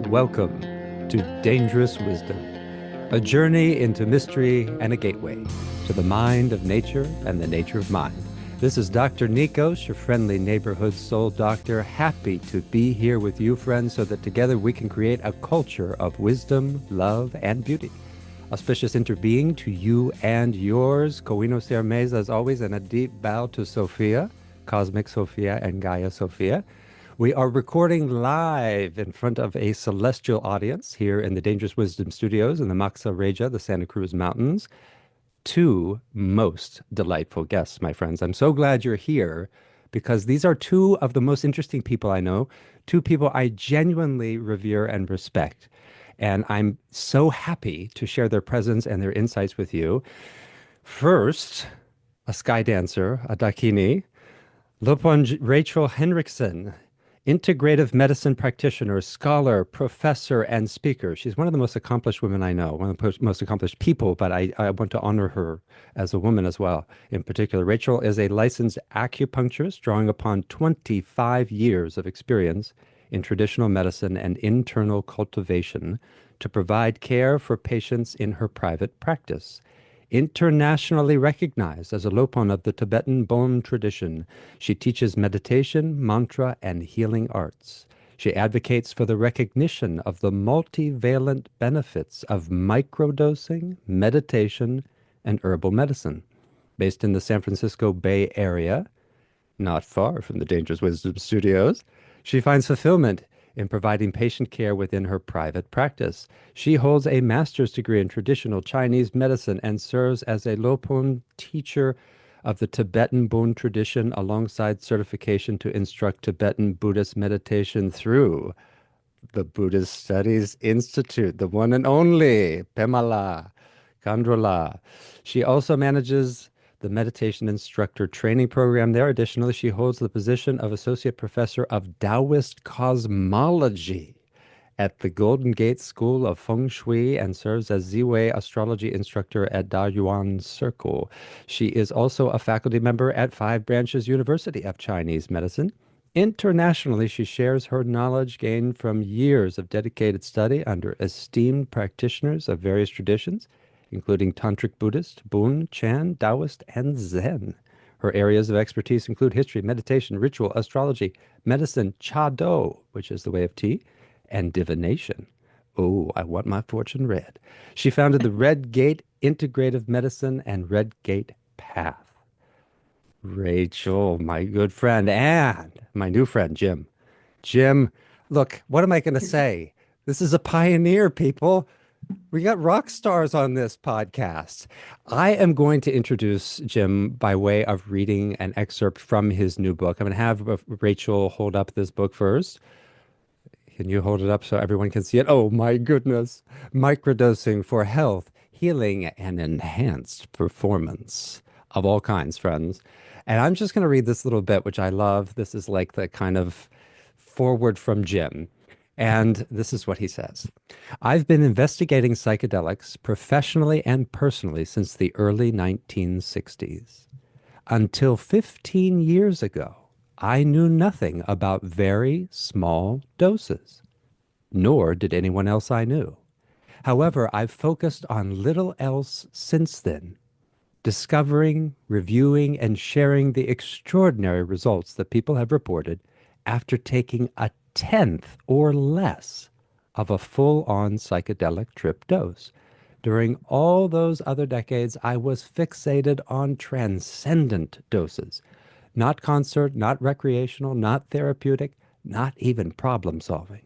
welcome to Dangerous Wisdom, a journey into mystery and a gateway to the mind of nature and the nature of mind. This is Dr. Nikos, your friendly neighborhood soul doctor, happy to be here with you, friends, so that together we can create a culture of wisdom, love, and beauty. Auspicious interbeing to you and yours. Koinos Hermes, as always, and a deep bow to Sophia, Cosmic Sophia, and Gaia Sophia. We are recording live in front of a celestial audience here in the Dangerous Wisdom Studios in the Maxa Regia, the Santa Cruz Mountains. Two most delightful guests, my friends. I'm so glad you're here because these are two of the most interesting people I know, two people I genuinely revere and respect. And I'm so happy to share their presence and their insights with you. First, a sky dancer, a dakini, Rachael Henrichsen, integrative medicine practitioner, scholar, professor, and speaker. She's one of the most accomplished women I know, one of the most accomplished people, but I want to honor her as a woman as well. In particular, Rachael is a licensed acupuncturist, drawing upon 25 years of experience in traditional medicine and internal cultivation to provide care for patients in her private practice. Internationally recognized as a Lopon of the Tibetan Bon tradition, she teaches meditation, mantra, and healing arts. She advocates for the recognition of the multivalent benefits of microdosing, meditation, and herbal medicine. Based in the San Francisco Bay Area, not far from the Dangerous Wisdom Studios, she finds fulfillment in providing patient care within her private practice. She holds a master's degree in traditional Chinese medicine and serves as a Lopon teacher of the Tibetan Bon tradition alongside certification to instruct Tibetan Buddhist meditation through the Buddhist Studies Institute, the one and only Pemala Kandrola. She also manages the meditation instructor training program there. Additionally, she holds the position of associate professor of Taoist cosmology at the Golden Gate School of Feng Shui and serves as Ziwei astrology instructor at Dayuan Circle. She is also a faculty member at Five Branches University of Chinese Medicine. Internationally, she shares her knowledge gained from years of dedicated study under esteemed practitioners of various traditions, including Tantric Buddhist, Bun, Chan, Taoist, and Zen. Her areas of expertise include history, meditation, ritual, astrology, medicine, Cha Do, which is the way of tea, and divination. Oh, I want my fortune read. She founded the Red Gate Integrative Medicine and Red Gate Path. Rachael, my good friend, and my new friend, Jim. Jim, look, what am I going to say? This is a pioneer, people. We got rock stars on this podcast. I am going to introduce Jim by way of reading an excerpt from his new book. I'm going to have Rachael hold up this book first. Can you hold it up so everyone can see it? Oh my goodness. Microdosing for health, healing, and enhanced performance of all kinds, friends. And I'm just going to read this little bit, which I love. This is like the kind of forward from Jim. And this is what he says. I've been investigating psychedelics professionally and personally since the early 1960s. Until 15 years ago, I knew nothing about very small doses, nor did anyone else I knew. However, I've focused on little else since then, discovering, reviewing, and sharing the extraordinary results that people have reported after taking a tenth or less of a full-on psychedelic trip dose. During all those other decades, I was fixated on transcendent doses, not concert, not recreational, not therapeutic, not even problem solving.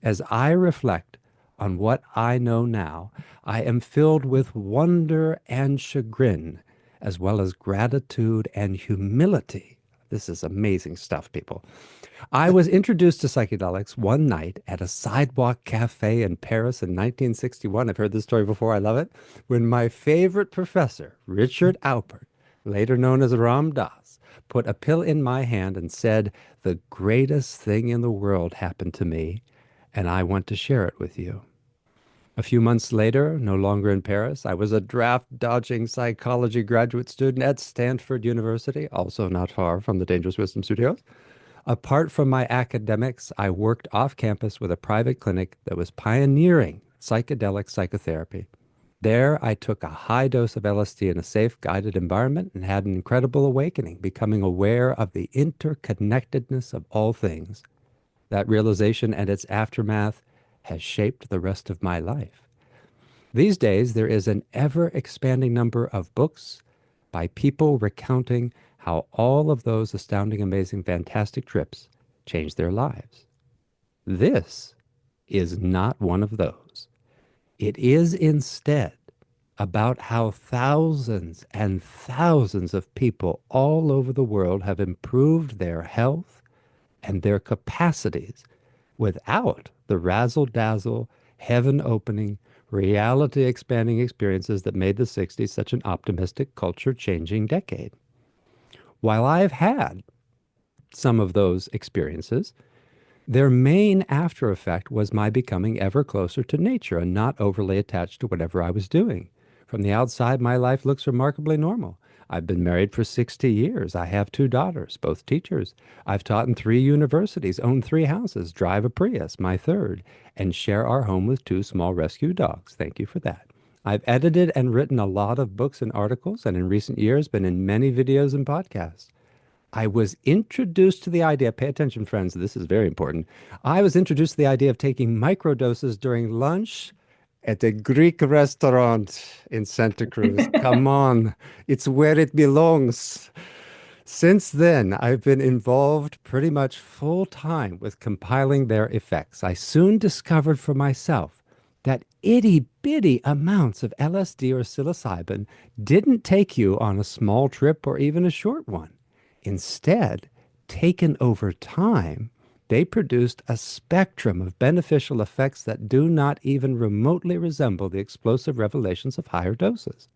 As I reflect on what I know now, I am filled with wonder and chagrin, as well as gratitude and humility. This is amazing stuff, people. I was introduced to psychedelics one night at a sidewalk cafe in Paris in 1961. I've heard this story before. I love it. When my favorite professor, Richard Alpert, later known as Ram Dass, put a pill in my hand and said, "The greatest thing in the world happened to me, and I want to share it with you." A few months later, no longer in Paris, I was a draft-dodging psychology graduate student at Stanford University, also not far from the Dangerous Wisdom Studios. Apart from my academics, I worked off campus with a private clinic that was pioneering psychedelic psychotherapy. There, I took a high dose of LSD in a safe, guided environment and had an incredible awakening, becoming aware of the interconnectedness of all things. That realization and its aftermath has shaped the rest of my life. These days, there is an ever expanding number of books by people recounting how all of those astounding, amazing, fantastic trips changed their lives. This is not one of those. It is instead about how thousands and thousands of people all over the world have improved their health and their capacities without the razzle dazzle, heaven opening, reality expanding experiences that made the 60s such an optimistic, culture changing decade. While I've had some of those experiences, their main after effect was my becoming ever closer to nature and not overly attached to whatever I was doing. From the outside, my life looks remarkably normal. I've been married for 60 years. I have two daughters, both teachers. I've taught in three universities, own three houses, drive a Prius, my third, and share our home with two small rescue dogs. Thank you for that. I've edited and written a lot of books and articles, and in recent years been in many videos and podcasts. I was introduced to the idea, pay attention, friends, this is very important. I was introduced to the idea of taking microdoses during lunch at a Greek restaurant in Santa Cruz. Come on, it's where it belongs. Since then, I've been involved pretty much full time with compiling their effects. I soon discovered for myself that itty bitty amounts of LSD or psilocybin didn't take you on a small trip or even a short one. Instead, taken over time, they produced a spectrum of beneficial effects that do not even remotely resemble the explosive revelations of higher doses.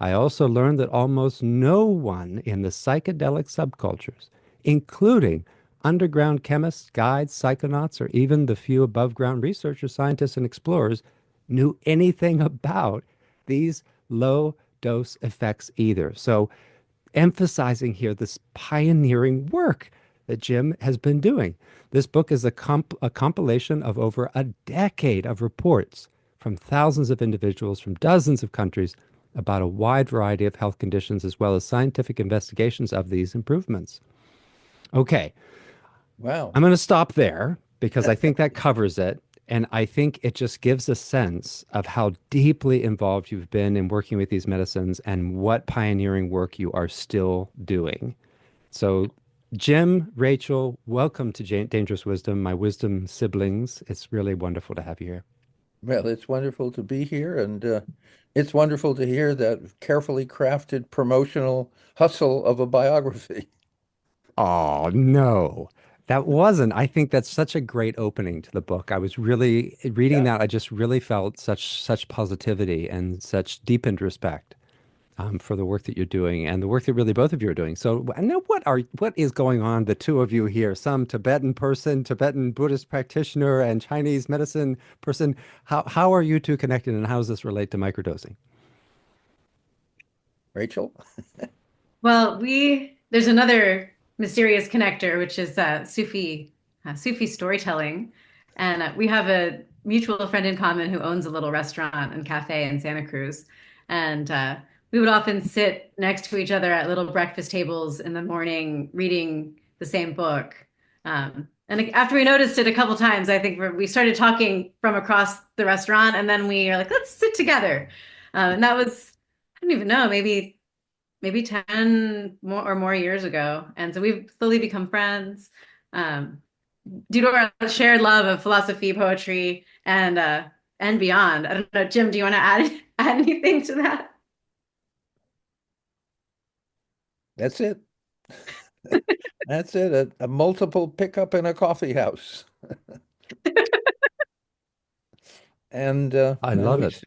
I also learned that almost no one in the psychedelic subcultures, including underground chemists, guides, psychonauts, or even the few above ground researchers, scientists, and explorers, knew anything about these low dose effects either. So, emphasizing here this pioneering work that Jim has been doing. This book is a compilation of over a decade of reports from thousands of individuals from dozens of countries about a wide variety of health conditions, as well as scientific investigations of these improvements. Okay, Wow. I'm going to stop there because I think that covers it. And I think it just gives a sense of how deeply involved you've been in working with these medicines and what pioneering work you are still doing. So, Jim, Rachel, welcome to Dangerous Wisdom, my wisdom siblings. It's really wonderful to have you here. Well, it's wonderful to be here, and it's wonderful to hear that carefully crafted promotional hustle of a biography. Oh, no. That wasn't. I think that's such a great opening to the book. I was really reading Yeah. that. I just really felt such positivity and such deepened respect for the work that you're doing and the work that really both of you are doing. So, and now what is going on, the two of you here? Some Tibetan person, Tibetan Buddhist practitioner, and Chinese medicine person. How are you two connected, and how does this relate to microdosing? Rachel? Well, we there's another mysterious connector, which is Sufi storytelling, and we have a mutual friend in common who owns a little restaurant and cafe in Santa Cruz, and we would often sit next to each other at little breakfast tables in the morning, reading the same book. And after we noticed it a couple times, I think we started talking from across the restaurant, and then we are like, let's sit together. And that was, I don't even know, maybe 10 more years ago. And so we've slowly become friends due to our shared love of philosophy, poetry, and beyond. I don't know, Jim, do you want to add anything to that? That's it. That's it. A multiple pickup in a coffee house. And I and love it.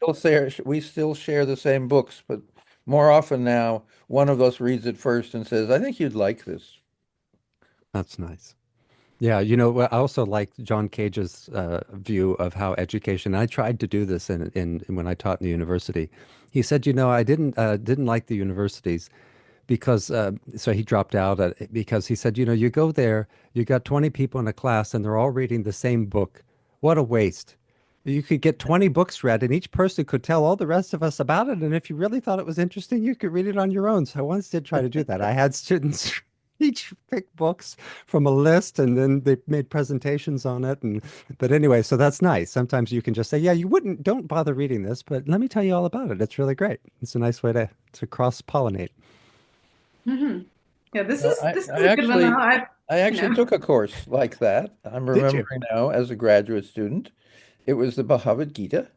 we still share the same books, but more often now, one of us reads it first and says, "I think you'd like this." That's nice. Yeah, you know, I also like John Cage's view of how education. I tried to do this in when I taught in the university. He said, you know, I didn't like the universities because so he dropped out because he said, you go there, you got 20 people in a class and they're all reading the same book. What a waste. You could get 20 books read and each person could tell all the rest of us about it. And if you really thought it was interesting, you could read it on your own. So I once did try to do that. I had students each pick books from a list and then they made presentations on it. But anyway, so that's nice. Sometimes you can just say, yeah, don't bother reading this, but let me tell you all about it. It's really great. It's a nice way to cross-pollinate. Hmm. Yeah, this Well, is I, this is I a good one though. actually I You actually know. took a course like that. I'm Did you? remembering now as a graduate student. It was the Bhagavad Gita,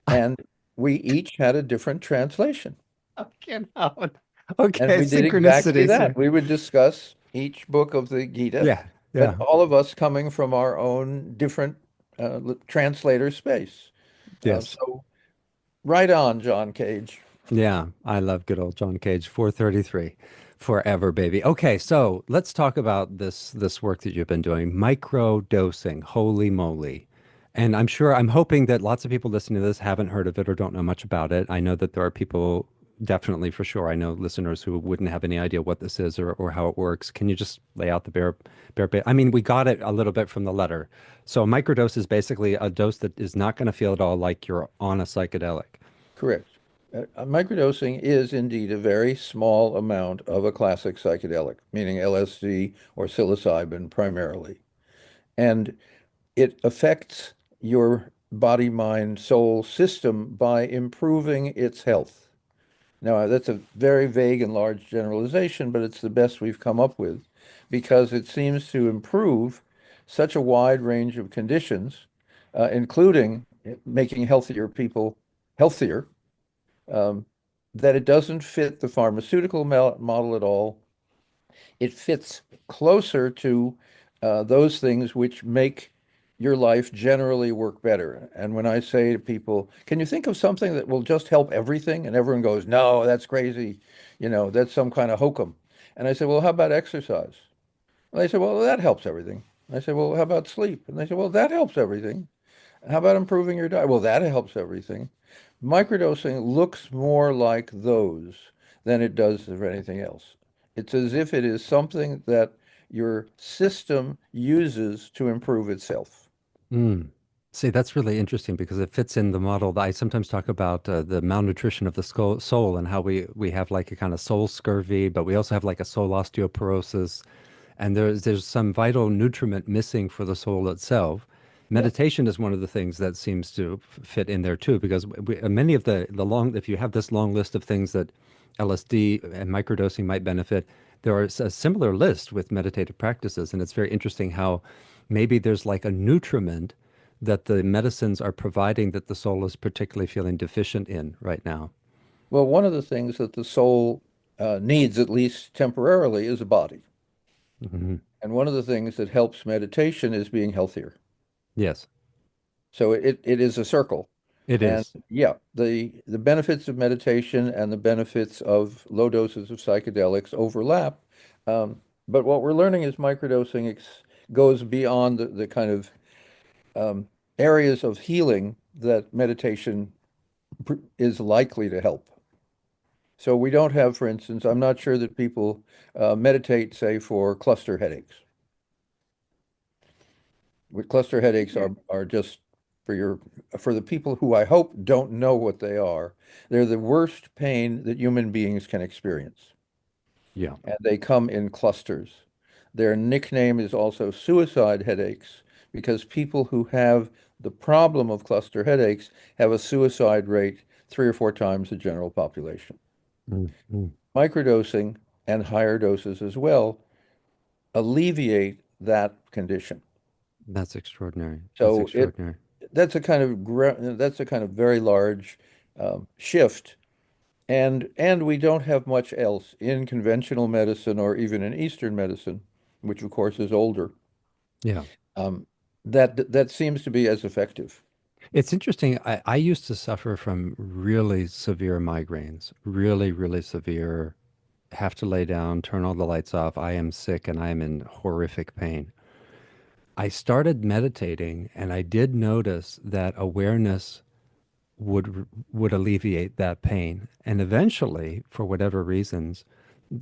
and we each had a different translation. Okay, now. And Okay, we did exactly synchronicities that. here. We would discuss each book of the Gita, Yeah, but yeah, all of us coming from our own different translator space. yes. So right on, John Cage. Yeah, I love good old John Cage, 433, forever, baby. Okay, so let's talk about this work that you've been doing, micro dosing. Holy moly. And I'm hoping that lots of people listening to this haven't heard of it or don't know much about it. I know that there are people, definitely for sure, I know listeners who wouldn't have any idea what this is or how it works. Can you just lay out the bare bit? I mean, we got it a little bit from the letter. So a microdose is basically a dose that is not going to feel at all like you're on a psychedelic. Correct. Microdosing is indeed a very small amount of a classic psychedelic, meaning LSD or psilocybin primarily. And it affects your body, mind, soul system by improving its health. Now, that's a very vague and large generalization, but it's the best we've come up with because it seems to improve such a wide range of conditions, including making healthier people healthier, um, that it doesn't fit the pharmaceutical model at all. It fits closer to those things which make your life generally work better. And when I say to people, can you think of something that will just help everything? And everyone goes, no, that's crazy. That's some kind of hokum. And I say, well, how about exercise? And they say, well, that helps everything. I say, well, how about sleep? And they say, well, that helps everything. How about improving your diet? Well, that helps everything. Microdosing looks more like those than it does of anything else. It's as if it is something that your system uses to improve itself. Mm. See, that's really interesting because it fits in the model that I sometimes talk about the malnutrition of the soul and how we have like a kind of soul scurvy, but we also have like a soul osteoporosis, and there's some vital nutriment missing for the soul itself. Yes. Meditation is one of the things that seems to fit in there too, because many of the long, if you have this long list of things that LSD and microdosing might benefit, there are a similar list with meditative practices, and it's very interesting how maybe there's like a nutriment that the medicines are providing that the soul is particularly feeling deficient in right now. Well, one of the things that the soul needs, at least temporarily, is a body. Hmm. And one of the things that helps meditation is being healthier. Yes, So it is a circle. it And is. yeah, the benefits of meditation and the benefits of low doses of psychedelics overlap. But what we're learning is microdosing goes beyond the kind of um, areas of healing that meditation is likely to help. So we don't have, for instance, I'm not sure that people meditate, say, for cluster headaches. Cluster headaches Sure. are just for the people who I hope don't know what they are. They're the worst pain that human beings can experience, Yeah. and they come in clusters. Their nickname is also suicide headaches because people who have the problem of cluster headaches have a suicide rate 3 or 4 times the general population. Mm-hmm. Microdosing and higher doses as well alleviate that condition. That's extraordinary. That's So extraordinary. that's a kind of very large shift, and we don't have much else in conventional medicine or even in Eastern medicine, which of course is older. Yeah. Um, that seems to be as effective. It's interesting. I used to suffer from really severe migraines, really, really severe, have to lay down, turn all the lights off. I am sick and I am in horrific pain. I started meditating and I did notice that awareness would alleviate that pain. And eventually, for whatever reasons,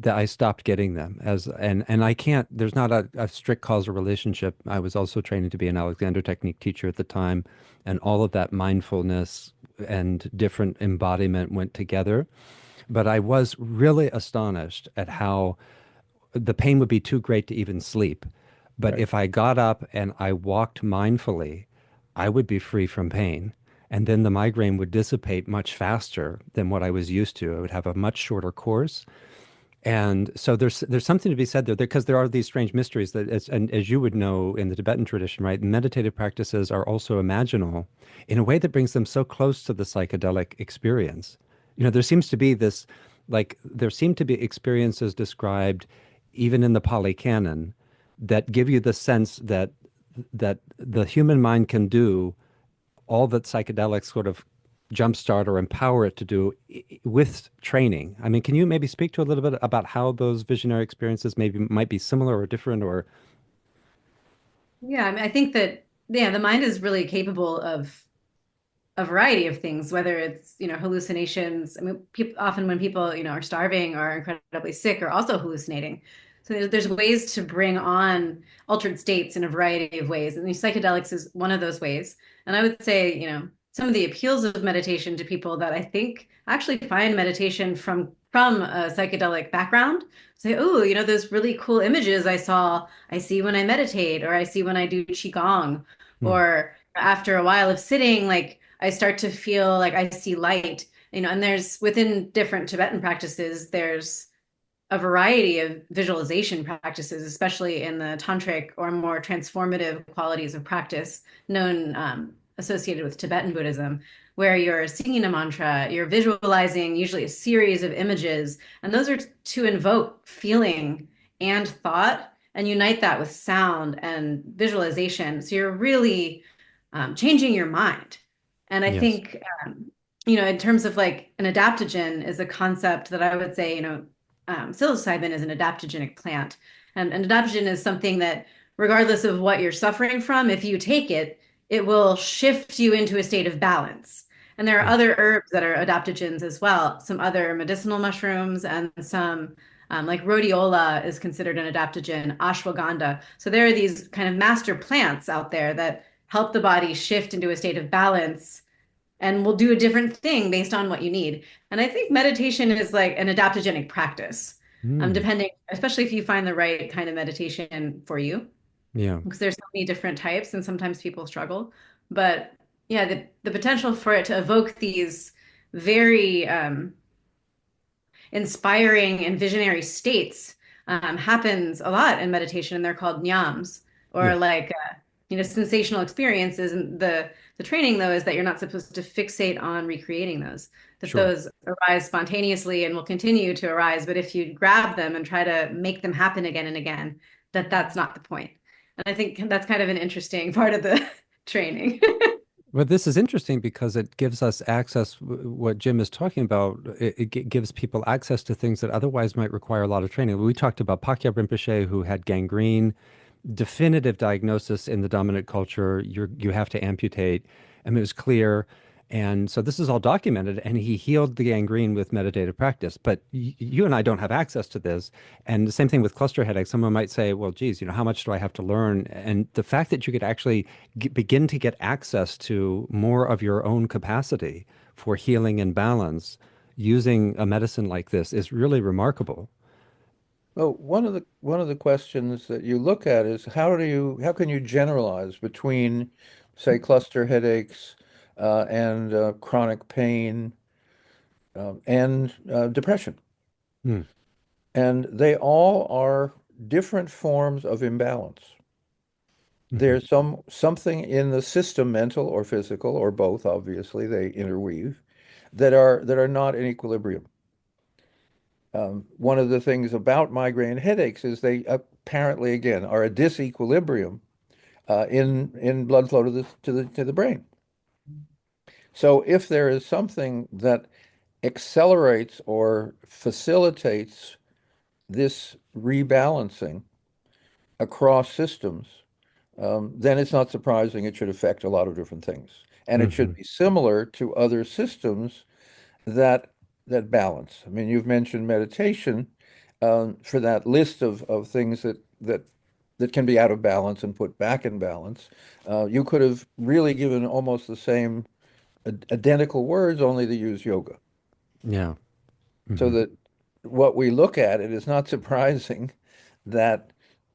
that I stopped getting them as and I can't there's not a strict causal relationship. I was also training to be an Alexander Technique teacher at the time, and all of that mindfulness and different embodiment went together. But I was really astonished at how the pain would be too great to even sleep. But Right. if I got up and I walked mindfully, I would be free from pain. And then the migraine would dissipate much faster than what I was used to. I would have a much shorter course. And so there's something to be said there because there are these strange mysteries that and as you would know in the Tibetan tradition, right? Meditative practices are also imaginal in a way that brings them so close to the psychedelic experience. There seems to be this there seem to be experiences described even in the Pali Canon that give you the sense that the human mind can do all that psychedelics sort of jumpstart or empower it to do with training. I mean, can you maybe speak to a little bit about how those visionary experiences maybe might be similar or different or Yeah, I mean, I think that yeah, the mind is really capable of a variety of things, whether it's, hallucinations. I mean, people, often when people, are starving or incredibly sick are also hallucinating. So there's ways to bring on altered states in a variety of ways. And these psychedelics is one of those ways. And I would say, some of the appeals of meditation to people that I think actually find meditation from a psychedelic background say, oh, those really cool images I see when I meditate, or I see when I do qigong, Hmm. or after a while of sitting, like I start to feel like I see light, and there's within different Tibetan practices, there's a variety of visualization practices, especially in the tantric or more transformative qualities of practice known associated with Tibetan Buddhism, where you're singing a mantra, you're visualizing usually a series of images, and those are to invoke feeling and thought and unite that with sound and visualization. So you're really changing your mind. And I yes. think, in terms of like an adaptogen is a concept that I would say, psilocybin is an adaptogenic plant. And an adaptogen is something that, regardless of what you're suffering from, if you take it, it will shift you into a state of balance. And there are Hmm. other herbs that are adaptogens as well, some other medicinal mushrooms and some. Like rhodiola is considered an adaptogen, ashwagandha. So there are these kind of master plants out there that help the body shift into a state of balance and will do a different thing based on what you need. And I think meditation is like an adaptogenic practice, Hmm. depending, especially if you find the right kind of meditation for you, Yeah. because there's so many different types and sometimes people struggle. But yeah, the potential for it to evoke these very inspiring and visionary states happens a lot in meditation, and they're called nyams, or Yes. like sensational experiences. And the training though is that you're not supposed to fixate on recreating those, that Sure. those arise spontaneously and will continue to arise. But if you grab them and try to make them happen again and again, that's not the point. And I think that's kind of an interesting part of the training. But this is interesting because it gives us access, what Jim is talking about, it gives people access to things that otherwise might require a lot of training. We talked about Pakya Rinpoche, who had gangrene, definitive diagnosis in the dominant culture. You have to amputate. I mean, it was clear. And so this is all documented, and he healed the gangrene with meditative practice. But you and I don't have access to this. And the same thing with cluster headaches. Someone might say, well, geez, how much do I have to learn? And the fact that you could actually begin to get access to more of your own capacity for healing and balance using a medicine like this is really remarkable. Well, one of the questions that you look at is how can you generalize between, say, cluster headaches and chronic pain and depression? Hmm. And they all are different forms of imbalance. Hmm. There's something in the system, mental or physical, or both, obviously, they interweave, that are not in equilibrium. One of the things about migraine headaches is they apparently, again, are a disequilibrium in blood flow to the brain. So if there is something that accelerates or facilitates this rebalancing across systems, then it's not surprising it should affect a lot of different things. And it should Hmm. be similar to other systems that that balance. I mean, you've mentioned meditation. for that list of things that can be out of balance and put back in balance, you could have really given almost the same identical words, only to use yoga. Yeah. So Hmm. that what we look at, it is not surprising that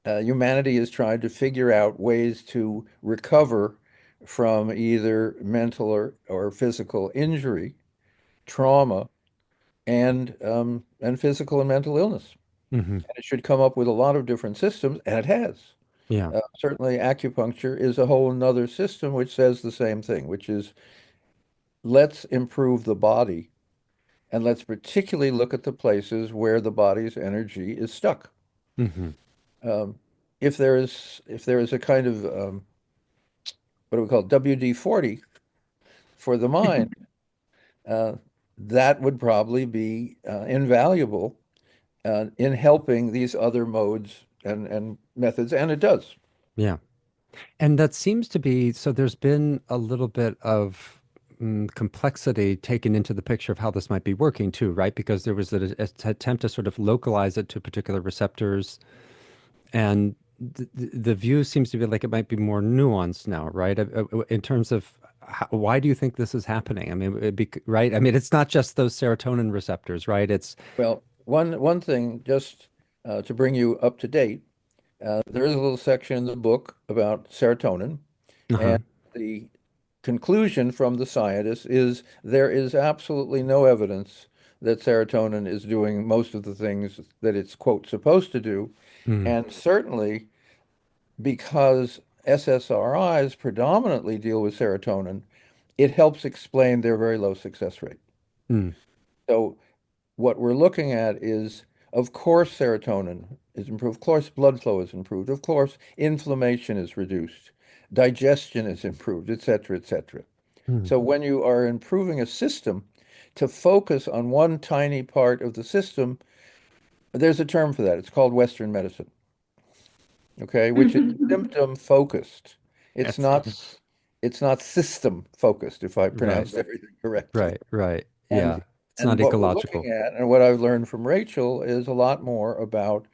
humanity has tried to figure out ways to recover from either mental or physical injury, trauma, and physical and mental illness. Hmm. And it should come up with a lot of different systems, and it has. Yeah. Certainly, acupuncture is a whole another system which says the same thing, which is let's improve the body and let's particularly look at the places where the body's energy is stuck. Hmm. Um, if there is a kind of what do we call it, WD-40 for the mind, uh, that would probably be invaluable in helping these other modes and methods, and it does. Yeah. And that seems to be, so there's been a little bit of complexity taken into the picture of how this might be working too, right? Because there was an attempt to sort of localize it to particular receptors. And the view seems to be like it might be more nuanced now, right? In terms of why do you think this is happening? I mean, right? I mean, it's not just those serotonin receptors, right? It's, Well, one thing, just to bring you up to date, there is a little section in the book about serotonin, uh-huh. and the conclusion from the scientists is there is absolutely no evidence that serotonin is doing most of the things that it's, quote, supposed to do. Mm, And certainly because SSRIs predominantly deal with serotonin, it helps explain their very low success rate. mm, So what we're looking at is, of course, serotonin is improved. Of course, blood flow is improved. Of course, inflammation is reduced. Digestion is improved, et cetera, et cetera. mm. So when you are improving a system, to focus on one tiny part of the system, there's a term for that. It's called Western medicine, okay, which is symptom focused. It's Yes. not it's not system focused, if I Right. pronounced everything correctly. Right. Right. And Yeah. It's and not what we're looking ecological. at, and what I've learned from Rachel, is a lot more about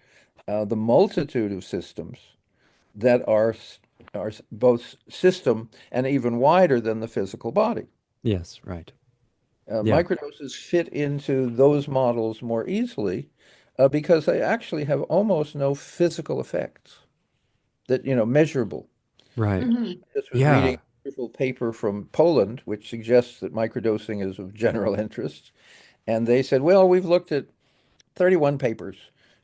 the multitude of systems that are both system and even wider than the physical body. Yes. Right. Yeah. Microdoses fit into those models more easily because they actually have almost no physical effects that, measurable. Right. Just was reading Yeah. a beautiful paper from Poland, which suggests that microdosing is of general interest. And they said, well, we've looked at 31 papers,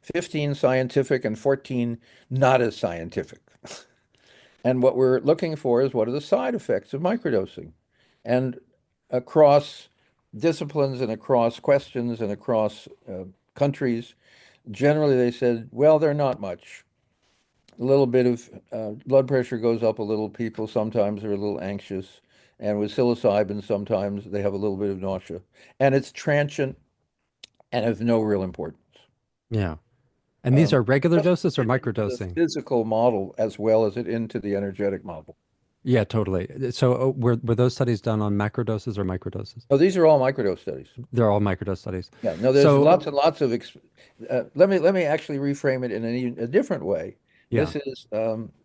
15 scientific and 14 not as scientific. And what we're looking for is what are the side effects of microdosing? And across disciplines and across questions and across countries, generally they said, well, they're not much. A little bit of blood pressure goes up a little. People sometimes are a little anxious. And with psilocybin, sometimes they have a little bit of nausea. And it's transient and of no real importance. Yeah. And these are regular Doesn't doses or fit into the microdosing? physical model as well as it into the energetic model. Yeah, totally. So were those studies done on macrodoses or microdoses? Oh, these are all microdose studies. They're all microdose studies. Yeah, no, there's So lots and lots of let me actually reframe it in a different way. yeah.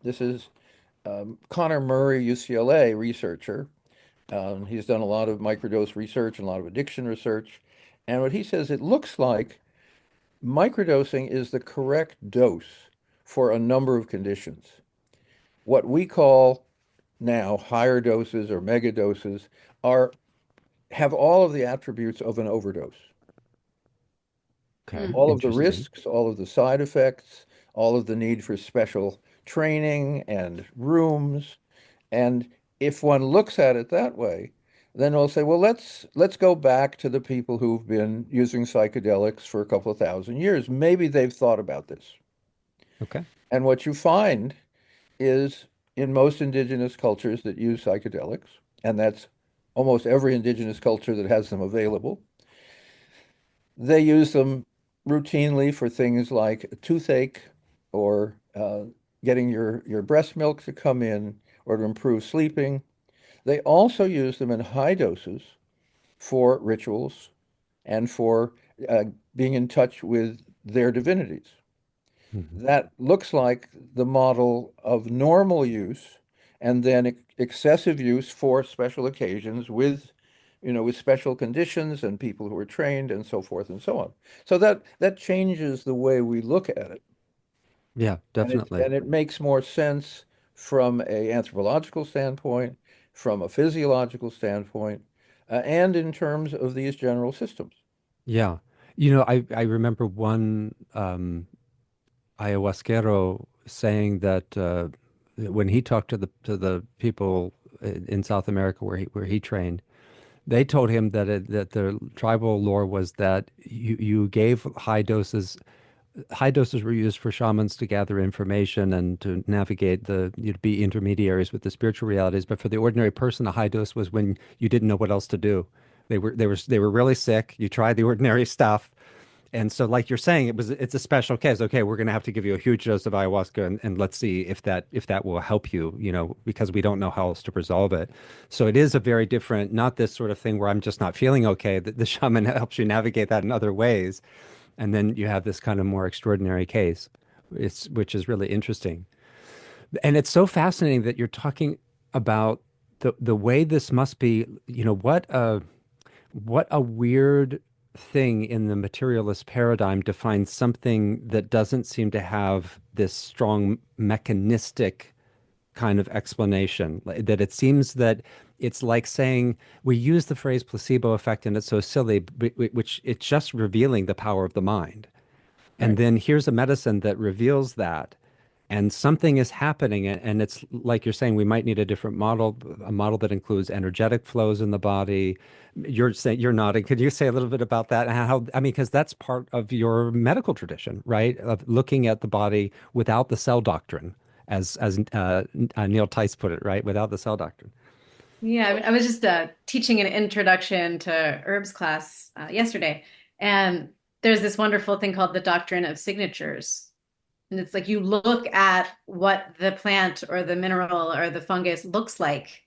This is Connor Murray, UCLA researcher. He's done a lot of microdose research and a lot of addiction research. And what he says, it looks like microdosing is the correct dose for a number of conditions. What we call now higher doses or mega doses are have all of the attributes of an overdose. Okay. All of the Interesting. risks, all of the side effects, all of the need for special training and rooms. And if one looks at it that way, then we'll say, well, let's go back to the people who've been using psychedelics for a couple of thousand years. Maybe they've thought about this. Okay. And what you find is in most indigenous cultures that use psychedelics, and that's almost every indigenous culture that has them available, they use them routinely for things like a toothache or getting your breast milk to come in or to improve sleeping. They also use them in high doses for rituals and for uh, being in touch with their divinities. Mhm. That looks like the model of normal use and then excessive use for special occasions with, with special conditions and people who are trained and so forth and so on. So that changes the way we look at it. Yeah, And it definitely. and it makes more sense from a anthropological standpoint, from a physiological standpoint, and in terms of these general systems. Yeah. I remember one ayahuasquero saying that when he talked to the people in South America where he trained, they told him that the tribal lore was that you gave high doses. High doses were used for shamans to gather information and to navigate you'd be intermediaries with the spiritual realities. But for the ordinary person, a high dose was when you didn't know what else to do. They were really sick. You tried the ordinary stuff, and so, like you're saying, it's a special case. Okay, we're going to have to give you a huge dose of ayahuasca, and let's see if that will help you. Because we don't know how else to resolve it. So it is a very different, not this sort of thing where I'm just not feeling okay. The shaman helps you navigate that in other ways, and then you have this kind of more extraordinary case, which is really interesting. And it's so fascinating that you're talking about the way this must be. What a weird thing in the materialist paradigm to find something that doesn't seem to have this strong mechanistic kind of explanation. That it seems that it's like saying we use the phrase placebo effect and it's so silly, which it's just revealing the power of the mind. And Right. then here's a medicine that reveals that. And something is happening. And it's like you're saying, we might need a different model, a model that includes energetic flows in the body. You're saying, you're nodding. Could you say a little bit about that? And how, I mean, because that's part of your medical tradition, right? Of looking at the body without the cell doctrine, as Neil Tice put it, right? Without the cell doctrine. Yeah, I was just teaching an introduction to herbs class yesterday, and there's this wonderful thing called the doctrine of signatures. And it's like you look at what the plant or the mineral or the fungus looks like.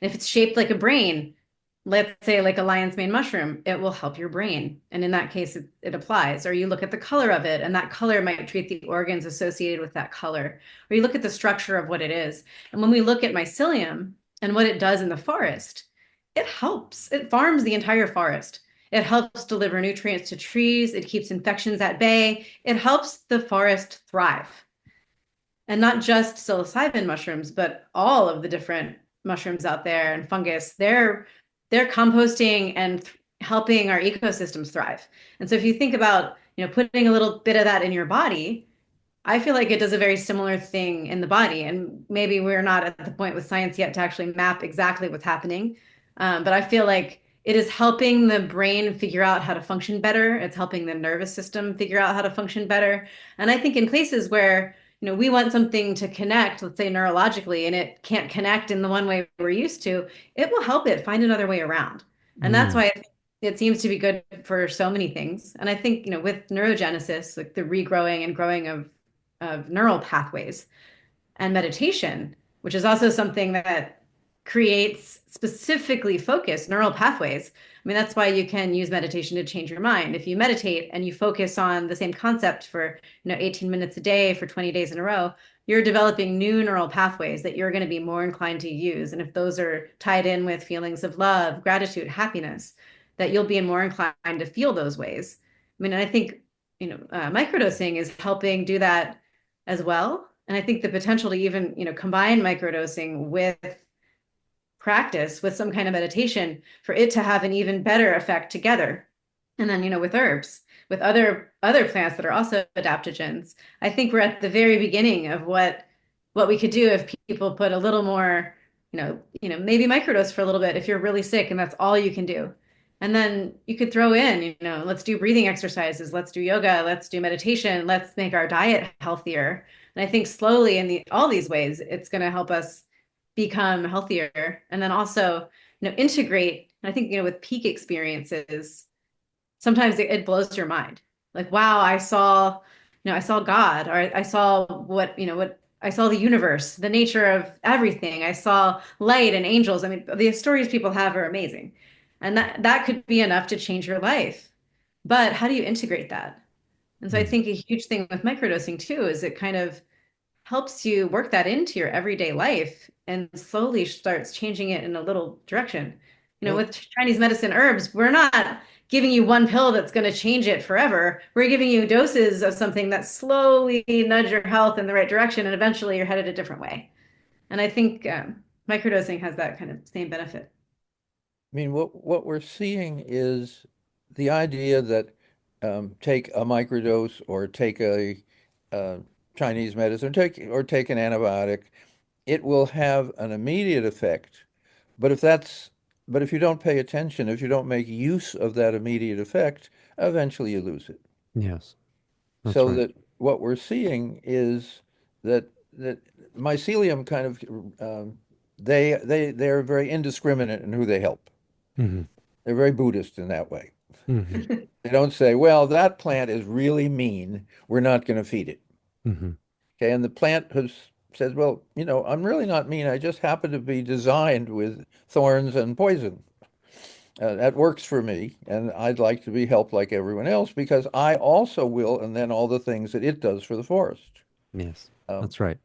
And if it's shaped like a brain, let's say like a lion's mane mushroom, it will help your brain. And in that case, it applies. Or you look at the color of it, and that color might treat the organs associated with that color. Or you look at the structure of what it is. And when we look at mycelium and what it does in the forest, it helps. It farms the entire forest. It helps deliver nutrients to trees. It keeps infections at bay. It helps the forest thrive. And not just psilocybin mushrooms, but all of the different mushrooms out there and fungus. They're composting and helping our ecosystems thrive. And so if you think about, putting a little bit of that in your body, I feel like it does a very similar thing in the body. And maybe we're not at the point with science yet to actually map exactly what's happening. But I feel like it is helping the brain figure out how to function better. It's helping the nervous system figure out how to function better. And I think in places where, we want something to connect, let's say neurologically, and it can't connect in the one way we're used to, it will help it find another way around. And that's Mm, why I think it seems to be good for so many things. And I think, with neurogenesis, like the regrowing and growing of neural pathways and meditation, which is also something that creates specifically focused neural pathways. I mean, that's why you can use meditation to change your mind. If you meditate and you focus on the same concept for, 18 minutes a day for 20 days in a row, you're developing new neural pathways that you're going to be more inclined to use. And if those are tied in with feelings of love, gratitude, happiness, that you'll be more inclined to feel those ways. I mean, and I think, microdosing is helping do that as well. And I think the potential to even, combine microdosing with practice, with some kind of meditation, for it to have an even better effect together. And then, with herbs, with other plants that are also adaptogens, I think we're at the very beginning of what we could do if people put a little more, maybe microdose for a little bit if you're really sick and that's all you can do. And then you could throw in, let's do breathing exercises, let's do yoga, let's do meditation, let's make our diet healthier. And I think slowly in all these ways, it's going to help us become healthier. And then also, integrate. I think, with peak experiences, sometimes it blows your mind. Like, wow, I saw God, or I saw what I saw the universe, the nature of everything. I saw light and angels. I mean, the stories people have are amazing. And that could be enough to change your life. But how do you integrate that? And so I Mm. think a huge thing with microdosing too is it kind of helps you work that into your everyday life and slowly starts changing it in a little direction. Well, With Chinese medicine herbs, we're not giving you one pill that's going to change it forever. We're giving you doses of something that slowly nudge your health in the right direction, and eventually you're headed a different way. And I think microdosing has that kind of same benefit. I mean, what we're seeing is the idea that take a microdose or take a uh, Chinese medicine, take an antibiotic, it will have an immediate effect. But if you don't pay attention, if you don't make use of that immediate effect, eventually you lose it. Yes, that's So right. that what we're seeing is that mycelium kind of they're very indiscriminate in who they help. Hmm. They're very Buddhist in that way. Hmm. They don't say, well, that plant is really mean. We're not going to feed it. Hmm. Okay. And the plant says, well, I'm really not mean. I just happen to be designed with thorns and poison. That works for me. And I'd like to be helped like everyone else because I also will, and then all the things that it does for the forest. Yes, Um, that's right.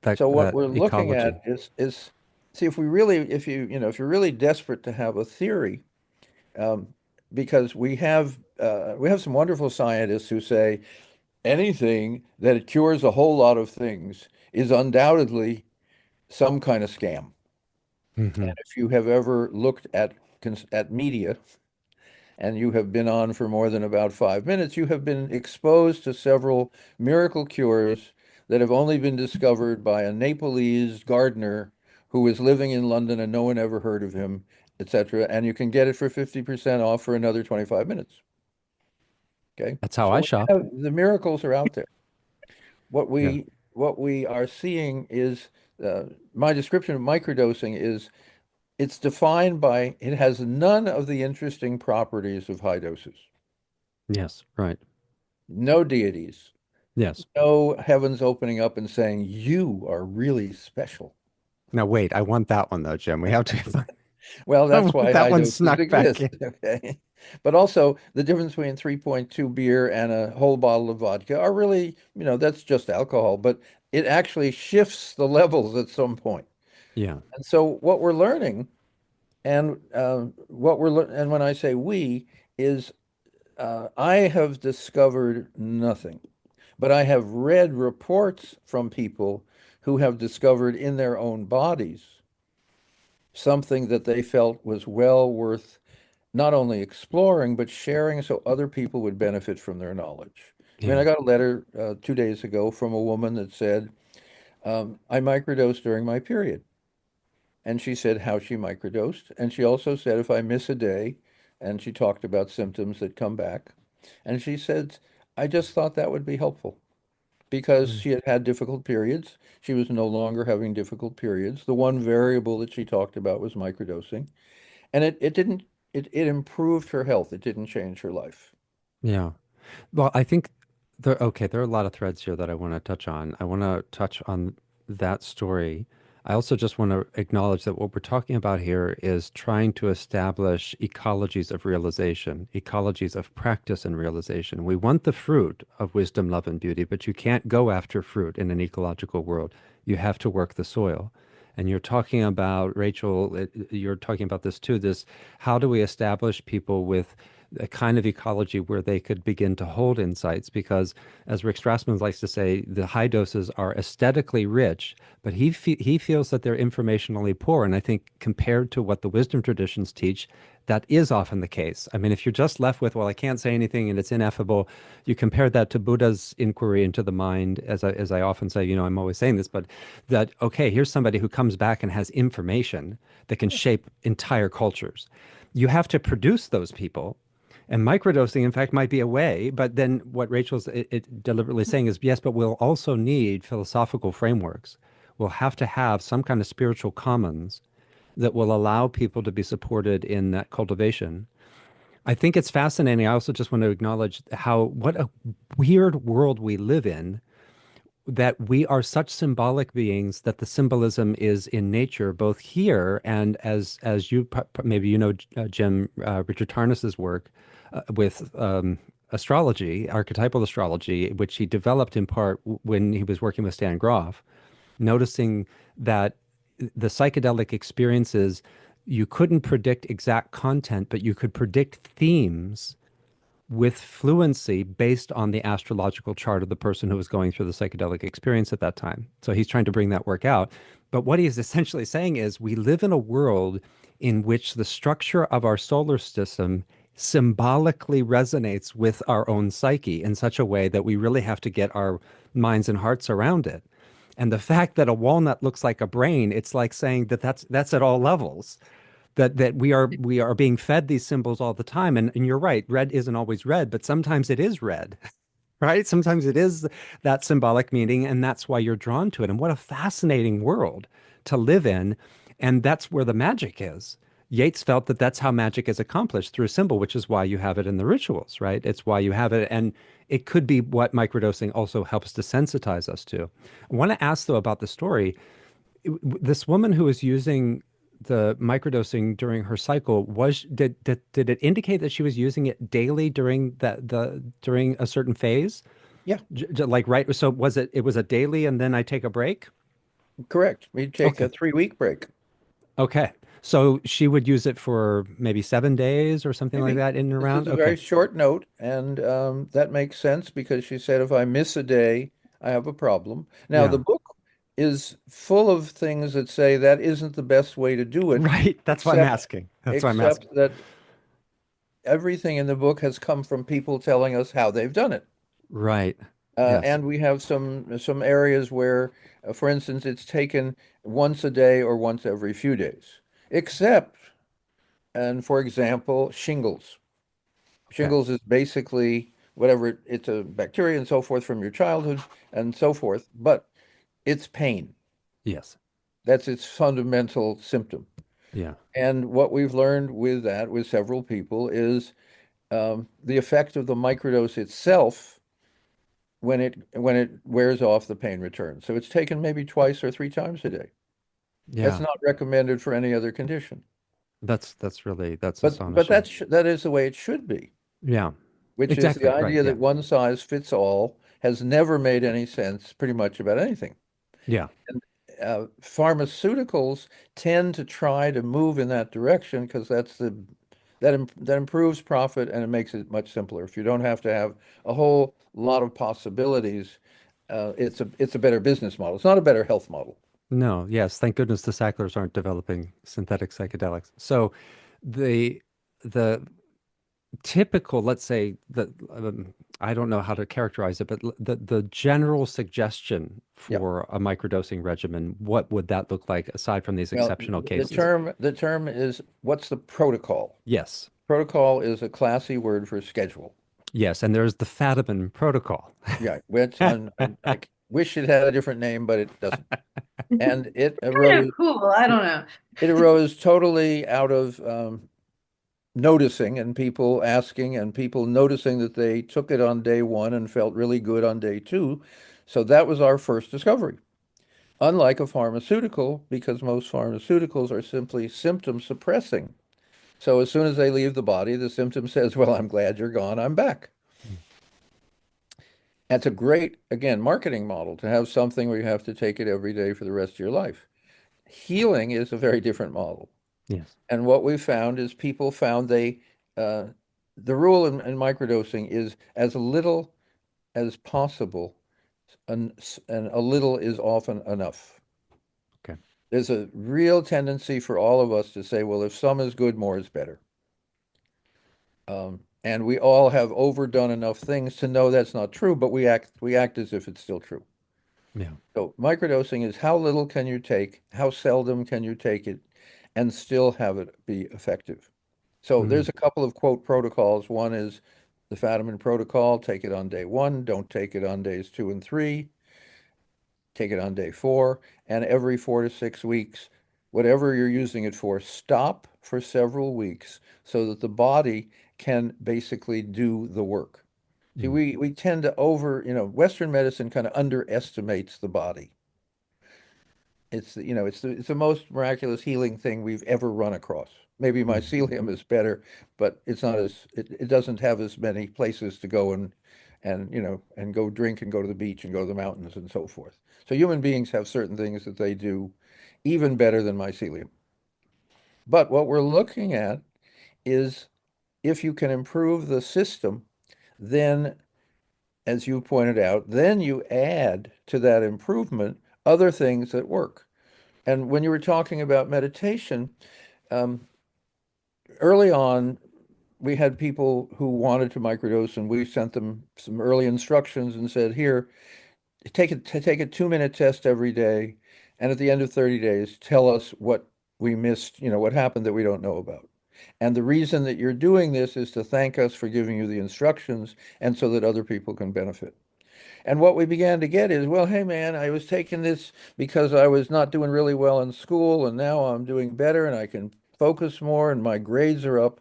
That so what that we're looking at ecology. is see if we really, if you're really desperate to have a theory, um, because we have some wonderful scientists who say anything that cures a whole lot of things is undoubtedly some kind of scam. Hmm. And if you have ever looked at media and you have been on for more than about 5 minutes, you have been exposed to several miracle cures that have only been discovered by a Nepalese gardener who was living in London and no one ever heard of him, etc. And you can get it for 50% off for another 25 minutes. Okay. That's how So I shop. the miracles are out there. What Yeah. we what we are seeing is my description of microdosing is it's defined by it has none of the interesting properties of high doses. Yes. Right. No deities, Yes. no heavens opening up and saying, you are really special. Now wait, I want that one though, Jim. We have to. Well, I that's want why that high one doses snuck back exist, in. okay? But also the difference between 3.2 beer and a whole bottle of vodka are really, that's just alcohol, but it actually shifts the levels at some point. Yeah. And so what we're learning, and when I say we, is I have discovered nothing, but I have read reports from people who have discovered in their own bodies something that they felt was well worth not only exploring, but sharing so other people would benefit from their knowledge. I mean, Yeah. I got a letter 2 days ago from a woman that said, I microdosed during my period. And she said how she microdosed. And she also said, if I miss a day, and she talked about symptoms that come back. And she said, I just thought that would be helpful because Mm. she had had difficult periods. She was no longer having difficult periods. The one variable that she talked about was microdosing. And it didn't, it improved her health. It didn't change her life. Yeah. Well, I think there are a lot of threads here that I want to touch on. I want to touch on that story. I also just want to acknowledge that what we're talking about here is trying to establish ecologies of realization, ecologies of practice and realization. We want the fruit of wisdom, love, and beauty, but you can't go after fruit in an ecological world. You have to work the soil. And you're talking about, Rachel, you're talking about this too, this, how do we establish people with a kind of ecology where they could begin to hold insights? Because, as Rick Strassman likes to say, the high doses are aesthetically rich, but he feels that they're informationally poor. And I think compared to what the wisdom traditions teach, that is often the case. I mean, if you're just left with, well, I can't say anything and it's ineffable, you compare that to Buddha's inquiry into the mind, as I often say, I'm always saying this, but that, okay, here's somebody who comes back and has information that can shape entire cultures. You have to produce those people. And microdosing, in fact, might be a way, but then what Rachel's deliberately saying is, yes, but we'll also need philosophical frameworks. We'll have to have some kind of spiritual commons that will allow people to be supported in that cultivation. I think it's fascinating. I also just want to acknowledge what a weird world we live in, that we are such symbolic beings that the symbolism is in nature, both here and as you maybe Jim, Richard Tarnas's work with astrology, archetypal astrology, which he developed in part when he was working with Stan Grof, noticing that the psychedelic experiences, you couldn't predict exact content, but you could predict themes with fluency based on the astrological chart of the person who was going through the psychedelic experience at that time. So he's trying to bring that work out. But what he's essentially saying is we live in a world in which the structure of our solar system symbolically resonates with our own psyche in such a way that we really have to get our minds and hearts around it. And the fact that a walnut looks like a brain, it's like saying that that's at all levels, that we are being fed these symbols all the time. And you're right, red isn't always red, but sometimes it is red, right? Sometimes it is that symbolic meaning, and that's why you're drawn to it. And what a fascinating world to live in. And that's where the magic is. Yeats felt that that's how magic is accomplished through symbol, which is why you have it in the rituals, right? It's why you have it. And it could be what microdosing also helps to sensitize us to. I want to ask, though, about the story. This woman who was using the microdosing during her cycle, did it indicate that she was using it daily during during a certain phase? Yeah, Like, right, so it was a daily and then I take a break? correct. We take Okay. a 3 week break. Okay. So she would use it for maybe 7 days or something like Maybe. that in and This is around? a very Okay. short note, and that makes sense because she said if I miss a day, I have a problem. Now, the Yeah. book is full of things that say that isn't the best way to do it, Right. That's why I'm except asking. That's why I'm asking. except that everything in the book has come from people telling us how they've done it. Right. Yes. And we have some areas where, for instance, it's taken once a day or once every few days, except, and for example, shingles. Okay. Shingles is basically whatever it's a bacteria and so forth from your childhood and so forth, but it's pain. Yes. That's its fundamental symptom. Yeah. And what we've learned with that, with several people, is the effect of the microdose itself when it wears off, the pain returns. So it's taken maybe twice or 3 times a day. That's Yeah. not recommended for any other condition. That's But astonishing. that is the way it should be, Yeah. which is the Exactly. Right. idea Yeah. that one size fits all has never made any sense pretty much about anything. Yeah. Pharmaceuticals tend to try to move in that direction because that improves profit and it makes it much simpler. If you don't have to have a whole lot of possibilities, it's a better business model. It's not a better health model. No, yes, thank goodness the Sacklers aren't developing synthetic psychedelics. So the the typical, let's say that I don't know how to characterize it, but the general suggestion Yeah. for a microdosing regimen, what would that look like aside from these Well, exceptional the cases? term is what's the protocol? Yes. Protocol is a classy word for schedule. Yes, and there's the Fadiman protocol. Yeah, which I wish it had a different name, but it doesn't. And Kind of cool. I don't know. it arose totally out of noticing and people asking and people noticing that they took it on day one and felt really good on day two. So that was our first discovery. Unlike a pharmaceutical, because most pharmaceuticals are simply symptom suppressing. So as soon as they leave the body, the symptom says, well, I'm glad you're gone, I'm back. That's a great, again, marketing model to have something where you have to take it every day for the rest of your life. Healing is a very different model. Yes. And what we found is people found uh, the rule in microdosing is as little as possible, and a little is often enough. Okay. There's a real tendency for all of us to say, well, if some is good, more is better. And we all have overdone enough things to know that's not true, but we act as if it's still true. Yeah. So microdosing is how little can you take, how seldom can you take it, and still have it be effective. So Mm. there's a couple of quote protocols. One is the Fadiman protocol, take it on day one, don't take it on days 2 and 3, take it on day 4, and every 4 to 6 weeks, whatever you're using it for, stop for several weeks so that the body can basically do the work. See, Mm. we tend to Western medicine kind of underestimates the body. It's the most miraculous healing thing we've ever run across. Maybe Mm. mycelium is better, but it's not as it doesn't have as many places to go and and go drink and go to the beach and go to the mountains and so forth. So human beings have certain things that they do even better than mycelium. But what we're looking at is if you can improve the system, then, as you pointed out, then you add to that improvement other things that work. And when you were talking about meditation, um, early on, we had people who wanted to microdose, and we sent them some early instructions and said, "Here, take a 2-minute test every day, and at the end of 30 days, tell us what we missed, what happened that we don't know about. And the reason that you're doing this is to thank us for giving you the instructions and so that other people can benefit." And what we began to get is, well, hey man, I was taking this because I was not doing really well in school, and now I'm doing better and I can focus more and my grades are up.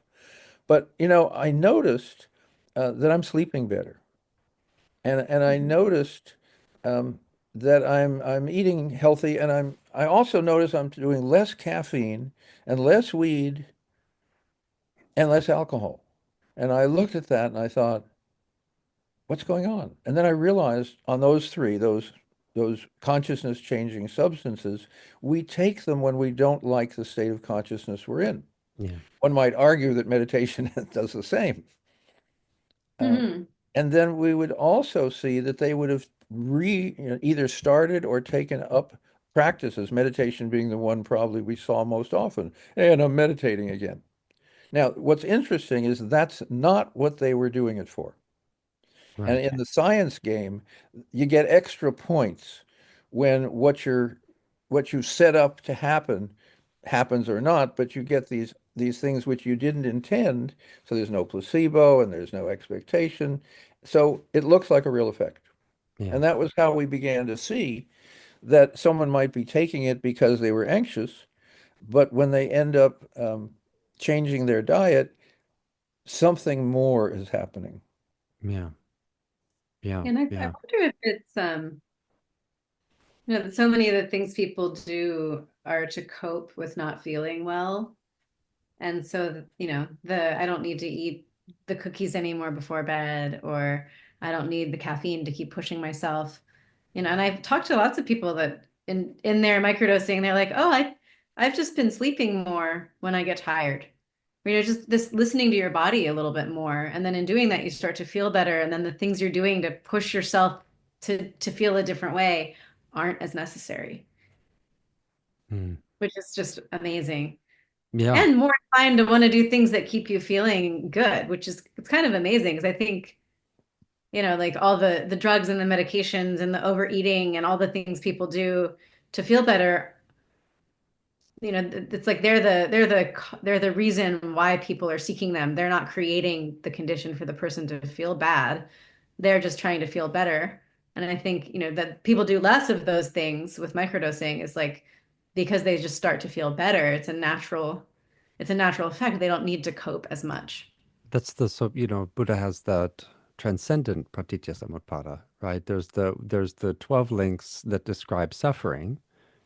But I noticed that I'm sleeping better, and I Mhm. noticed um, that I'm eating healthy, and I also notice I'm doing less caffeine and less weed and less alcohol. And I looked at that and I thought, what's going on? And then I realized on those three, those consciousness changing substances, we take them when we don't like the state of consciousness we're in. Yeah. One might argue that meditation does the same. Um, Mhm. and then we would also see that they would have either started or taken up practices, meditation being the one probably we saw most often. And I'm meditating again. Now, what's interesting is that's not what they were doing it for. And Right. in the science game, you get extra points when what you set up to happen happens or not, but you get these things which you didn't intend. So there's no placebo and there's no expectation. So it looks like a real effect. Yeah. And that was how we began to see that someone might be taking it because they were anxious, but when they end up changing their diet, something more is happening. Yeah. Yeah. And I Yeah. wonder if it's so many of the things people do are to cope with not feeling well. And so, the I don't need to eat the cookies anymore before bed, or I don't need the caffeine to keep pushing myself. And I've talked to lots of people that in their microdosing, they're like, "Oh, I've just been sleeping more when I get tired." Just this listening to your body a little bit more. And then in doing that, you start to feel better. And then the things you're doing to push yourself to feel a different way aren't as necessary, Mm. which is just amazing. Yeah. And more inclined to want to do things that keep you feeling good, which is it's kind of amazing because I think, like all the drugs and the medications and the overeating and all the things people do to feel better, it's like they're the reason why people are seeking them. They're not creating the condition for the person to feel bad. They're just trying to feel better. And I think, that people do less of those things with microdosing is like because they just start to feel better. It's a natural effect. They don't need to cope as much. That's the so Buddha has that transcendent pratitya samutpada, right? There's the 12 links that describe suffering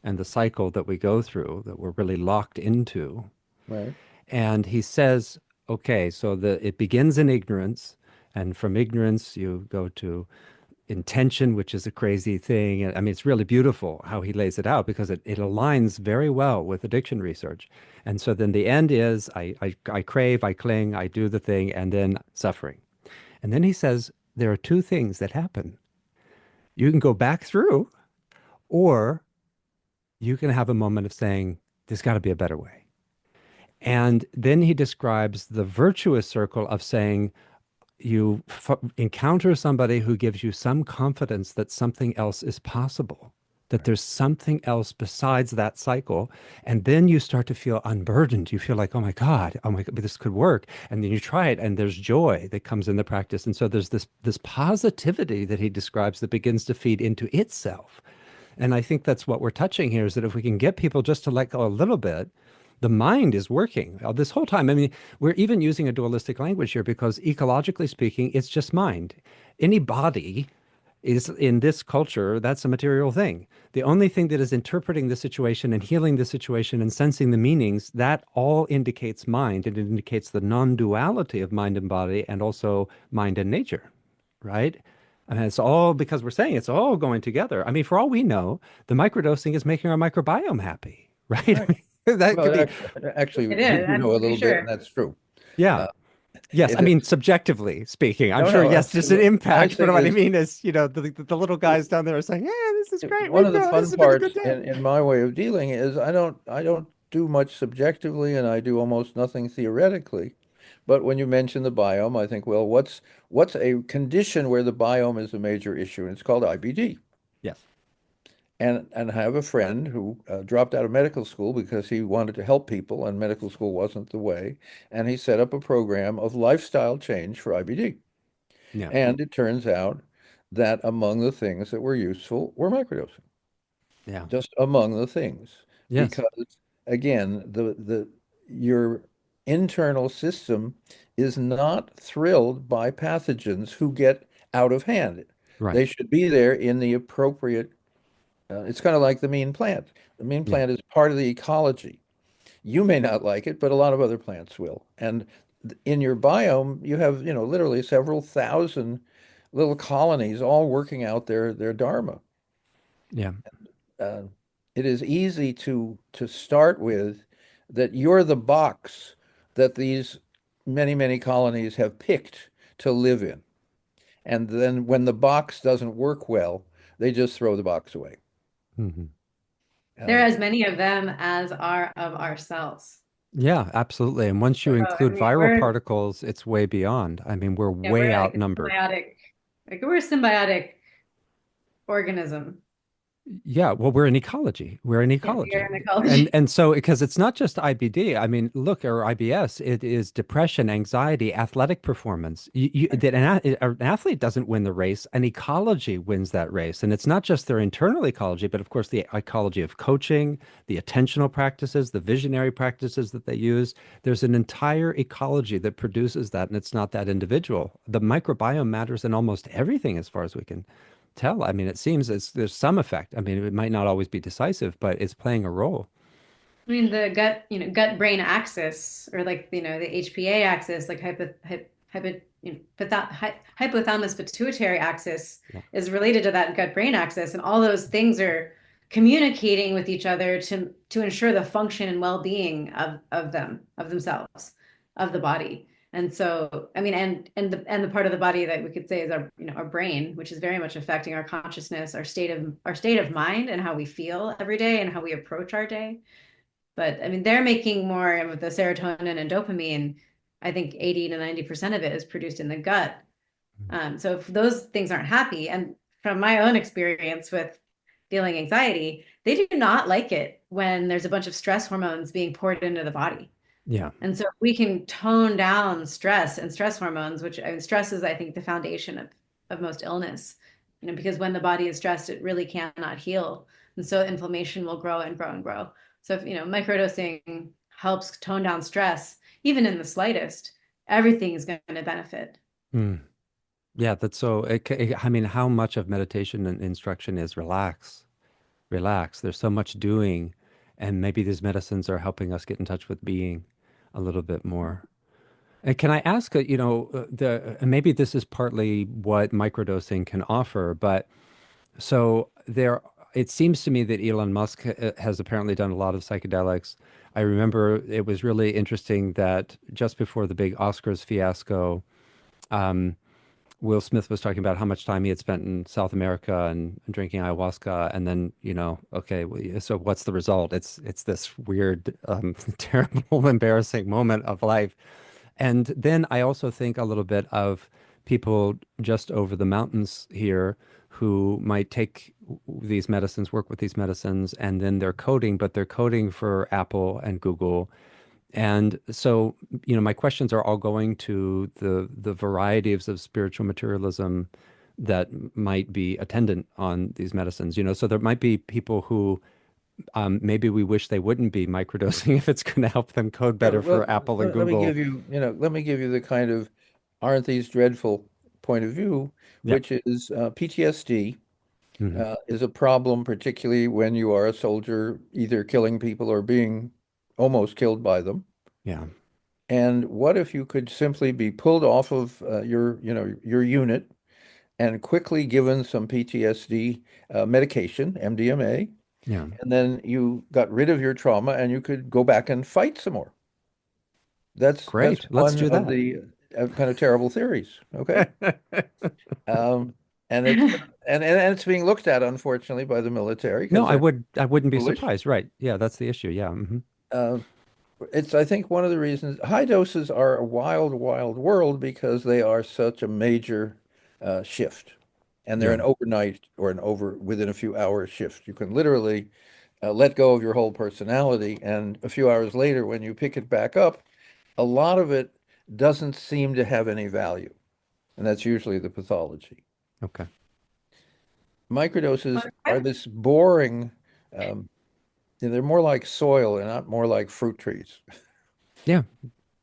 and the cycle that we go through that we're really locked into. Right. And he says, okay, so it begins in ignorance, and from ignorance you go to intention, which is a crazy thing. And I mean, it's really beautiful how he lays it out because it aligns very well with addiction research. And so then the end is I crave, I cling, I do the thing, and then suffering. And then he says there are two things that happen. You can go back through, or you can have a moment of saying, there's got to be a better way. And then he describes the virtuous circle of saying, you encounter somebody who gives you some confidence that something else is possible, that Right. there's something else besides that cycle. And then you start to feel unburdened. You feel like, oh my God, this could work. And then you try it, and there's joy that comes in the practice. And so there's this positivity that he describes that begins to feed into itself. And I think that's what we're touching here is that if we can get people just to let go a little bit, the mind is working this whole time. I mean, we're even using a dualistic language here because ecologically speaking, it's just mind. Any body is in this culture, that's a material thing. The only thing that is interpreting the situation and healing the situation and sensing the meanings, that all indicates mind. It indicates the non-duality of mind and body and also mind and nature, right? And it's all because we're saying it's all going together. I mean, for all we know, the microdosing is making our microbiome happy, right? I Right. mean, that could Well, be, actually, It we is, do I'm know a pretty little bit, and sure. that's true. yeah. Uh, Yes, I if mean it's subjectively speaking, I'm no, sure. no, Yes, there's an absolutely. My impact, but thing what I is, mean is, the little guys down there are saying, "Yeah, this is great. one of the This fun has been a good parts day." in my way of dealing is I don't do much subjectively, and I do almost nothing theoretically. But when you mention the biome, I think, well, what's a condition where the biome is a major issue? And it's called IBD. Yes. And I have a friend who dropped out of medical school because he wanted to help people, and medical school wasn't the way. And he set up a program of lifestyle change for IBD. Yeah. And it turns out that among the things that were useful were microdosing, Yeah. just among the things, Yes. because again, the your internal system is not thrilled by pathogens who get out of hand. Right. They should be there in the appropriate. It's kind of like the mean plant. The mean Yeah. plant is part of the ecology. You may not like it, but a lot of other plants will. And in your biome, you have, literally several thousand little colonies all working out their dharma. Yeah. Uh, it is easy to start with that you're the box that these many, many colonies have picked to live in. And then when the box doesn't work well, they just throw the box away. Hmm. There are Uh, as many of them as are of our cells. Yeah, absolutely. And once you So, I include mean, viral particles, it's way beyond. I mean, we're way we're like a outnumbered. we're a symbiotic organism. Yeah, well, we're an ecology. We're an Yeah, we are ecology. an And ecology. and so because it's not just IBD, I mean, look, or IBS, it is depression, anxiety, athletic performance. That an athlete doesn't win the race, an ecology wins that race. And it's not just their internal ecology, but of course the ecology of coaching, the attentional practices, the visionary practices that they use. There's an entire ecology that produces that, and it's not that individual. The microbiome matters in almost everything as far as we can tell. I mean, it seems there's some effect. I mean, it might not always be decisive, but it's playing a role. I mean, the gut, gut brain axis, or like, the HPA axis, like hypothalamus pituitary axis Yeah. is related to that gut brain axis. And all those things are communicating with each other to ensure the function and well-being of themselves, of the body. And so, I mean, and the part of the body that we could say is our brain, which is very much affecting our consciousness, our state of mind, and how we feel every day and how we approach our day. But I mean, they're making more of the serotonin and dopamine. I think 80 to 90% of it is produced in the gut. So if those things aren't happy, and from my own experience with feeling anxiety, they do not like it when there's a bunch of stress hormones being poured into the body. Yeah. And so if we can tone down stress and stress hormones, which, I mean, stress is, I think, the foundation of most illness, because when the body is stressed, it really cannot heal. And so inflammation will grow and grow and grow. So if, microdosing helps tone down stress, even in the slightest, everything is going to benefit. Mm. Yeah, that's so. I mean, how much of meditation and instruction is relax, relax. There's so much doing, and maybe these medicines are helping us get in touch with being a little bit more. And can I ask, maybe this is partly what microdosing can offer, but so there, it seems to me that Elon Musk has apparently done a lot of psychedelics. I remember it was really interesting that just before the big Oscars fiasco, um, Will Smith was talking about how much time he had spent in South America and drinking ayahuasca, and then, okay, so what's the result? It's this weird, terrible, embarrassing moment of life. And then I also think a little bit of people just over the mountains here who might take these medicines, work with these medicines, and then they're coding, but they're coding for Apple and Google. And so, my questions are all going to the varieties of spiritual materialism that might be attendant on these medicines. So there might be people who maybe we wish they wouldn't be microdosing if it's going to help them code Yeah, better well, for Apple and let me Google. give you, let me give you the kind of aren't these dreadful point of view, Yeah. which is PTSD Hmm. is a problem, particularly when you are a soldier, either killing people or being almost killed by them. Yeah. And what if you could simply be pulled off of your unit and quickly given some PTSD medication, MDMA, Yeah. and then you got rid of your trauma and you could go back and fight some more. That's Great. Let's one do of that. the kind of terrible theories. Okay. Um, and and it's being looked at, unfortunately, by the military No, because they're I wouldn't be foolish. surprised. Right. Yeah, that's the issue. Yeah. Hmm. Uh, it's, I think, one of the reasons high doses are a wild, wild world because they are such a major shift. And they're Yeah. an overnight or an over within a few hours shift. You can literally let go of your whole personality. And a few hours later, when you pick it back up, a lot of it doesn't seem to have any value. And that's usually the pathology. Okay. Microdoses are Okay. this boring, um, they're more like soil and not more like fruit trees. Yeah.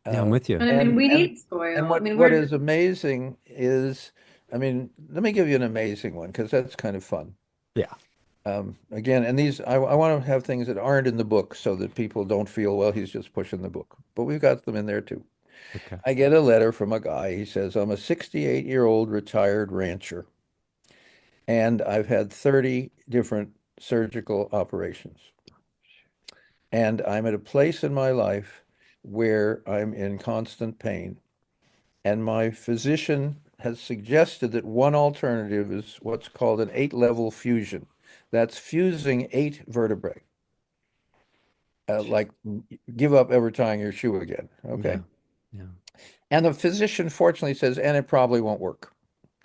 Yeah, I'm Uh, with you. And I mean, and we and need soil. and I what mean, what we're is amazing is, I mean, let me give you an amazing one because that's kind of fun. Yeah. Again, and these I want to have things that aren't in the book so that people don't feel, well, he's just pushing the book. But we've got them in there too. Okay. I get a letter from a guy. He says, I'm a 68-year-old retired rancher, and I've had 30 different surgical operations. And I'm at a place in my life where I'm in constant pain. And my physician has suggested that one alternative is what's called an 8-level fusion. That's fusing 8 vertebrae, like give up ever tying your shoe again. Okay. Yeah. Yeah. And the physician fortunately says, and it probably won't work.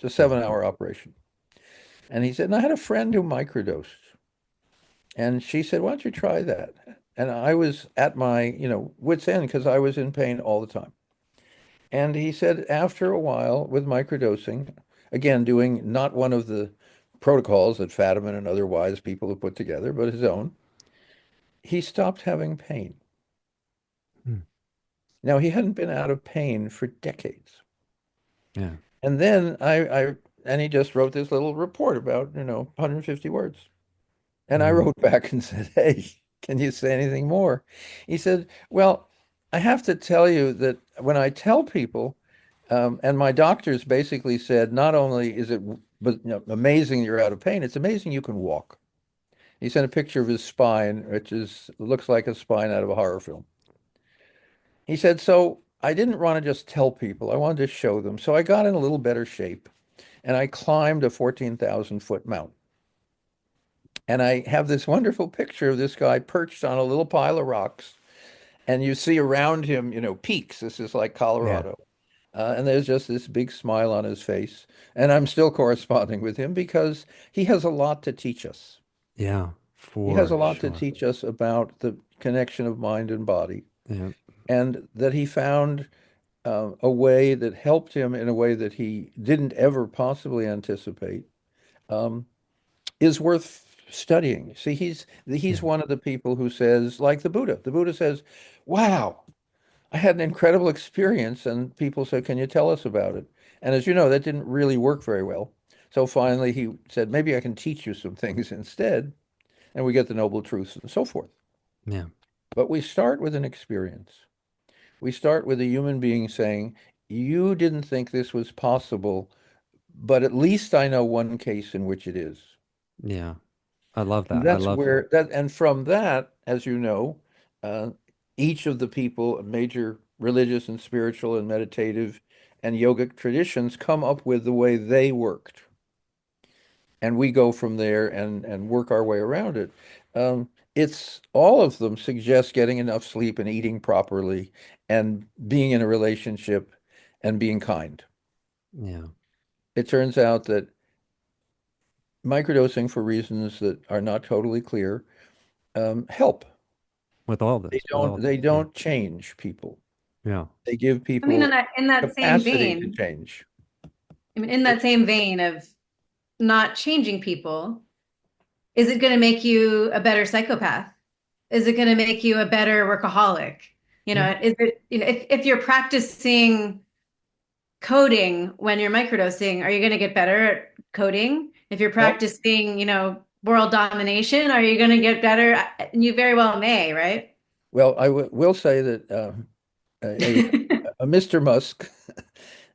It's a Yeah. 7-hour operation. And he said, and I had a friend who microdosed. And she said, why don't you try that? And I was at my, wit's end because I was in pain all the time. And he said, after a while with microdosing, again, doing not one of the protocols that Fadiman and other wise people have put together, but his own, he stopped having pain. Hmm. Now, he hadn't been out of pain for decades. Yeah. And then and he just wrote this little report about, 150 words. And I Mm. wrote back and said, hey, can you say anything more? He said, well, I have to tell you that when I tell people, and my doctors basically said, not only is it amazing you're out of pain, it's amazing you can walk. He sent a picture of his spine, which looks like a spine out of a horror film. He said, so I didn't want to just tell people, I wanted to show them. So I got in a little better shape and I climbed a 14,000-foot mountain. And I have this wonderful picture of this guy perched on a little pile of rocks. And you see around him, peaks. This is like Yeah. Colorado. And there's just this big smile on his face. And I'm still corresponding with him because he has a lot to teach us. Yeah. He has a For lot to sure. teach us about the connection of mind and body, Yeah. and that he found a way that helped him in a way that he didn't ever possibly anticipate, um, is worth studying. See, he's Yeah. one of the people who says, like the Buddha. The Buddha says, "Wow, I had an incredible experience," and people said, "Can you tell us about it?" And as you know, that didn't really work very well. So finally, he said, "Maybe I can teach you some things instead," and we get the noble truths and so forth. Yeah. But we start with an experience. We start with a human being saying, "You didn't think this was possible, but at least I know one case in which it is." Yeah. I love And that. I that's love that. where that, and from that, as you know, uh, each of the people, major religious and spiritual and meditative and yogic traditions come up with the way they worked. And we go from there and work our way around it. It's all of them suggest getting enough sleep and eating properly and being in a relationship and being kind. Yeah. It turns out that microdosing, for reasons that are not totally clear, help. With all They this, with don't all they this. Yeah. don't change people. Yeah. They give I mean, people in that same capacity to vein, change. I mean, in that same vein of not changing people, is it going to make you a better psychopath? Is it going to make you a better workaholic? Mhm. Is it, if you're practicing coding when you're microdosing, are you going to get better at coding? If you're Well, practicing, world domination, are you going to get better? You very well may, right? well, will say that a, a Mr. Musk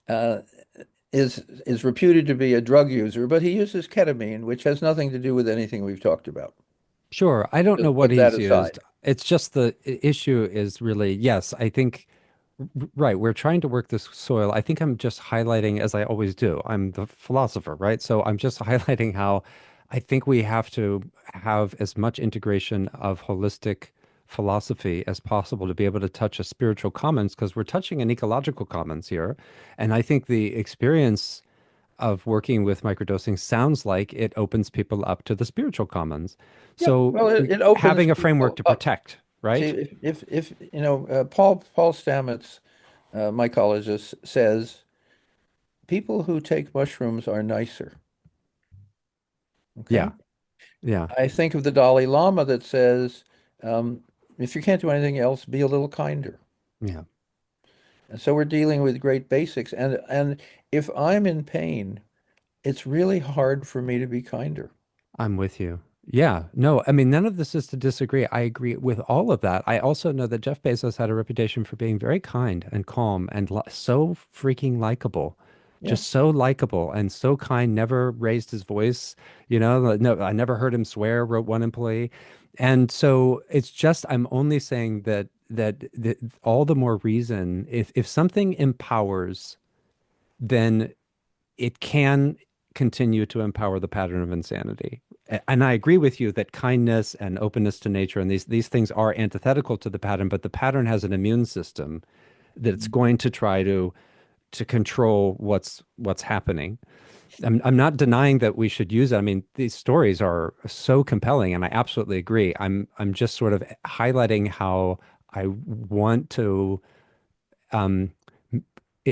uh, is reputed to be a drug user, but he uses ketamine, which has nothing to do with anything we've talked about. Sure. I don't know Just what put that he's aside. used. It's just the issue is really, yes, I think, right, we're trying to work this soil. I think I'm just highlighting, as I always do, I'm the philosopher, right? So I'm just highlighting how I think we have to have as much integration of holistic philosophy as possible to be able to touch a spiritual commons because we're touching an ecological commons here. And I think the experience of working with microdosing sounds like it opens people up to the spiritual commons. Yeah, So well, it opens having a framework people to up. protect, See, right? if Paul Stamets, mycologist, says people who take mushrooms are nicer. Yeah, Okay. yeah, I think of the Dalai Lama that says, um, if you can't do anything else, be a little kinder. yeah. And so we're dealing with great basics. And if I'm in pain, it's really hard for me to be kinder. I'm with you. Yeah, no, I mean, none of this is to disagree. I agree with all of that. I also know that Jeff Bezos had a reputation for being very kind and calm and so freaking likable, Yeah. just so likable and so kind, never raised his voice. No, I never heard him swear, wrote one employee. And so it's just, I'm only saying that all the more reason, if something empowers, then it can continue to empower the pattern of insanity. And I agree with you that kindness and openness to nature and these things are antithetical to the pattern, but the pattern has an immune system that it's going to try to control what's happening. I'm not denying that we should use it. I mean, these stories are so compelling, and I absolutely agree. I'm just sort of highlighting how I want to um,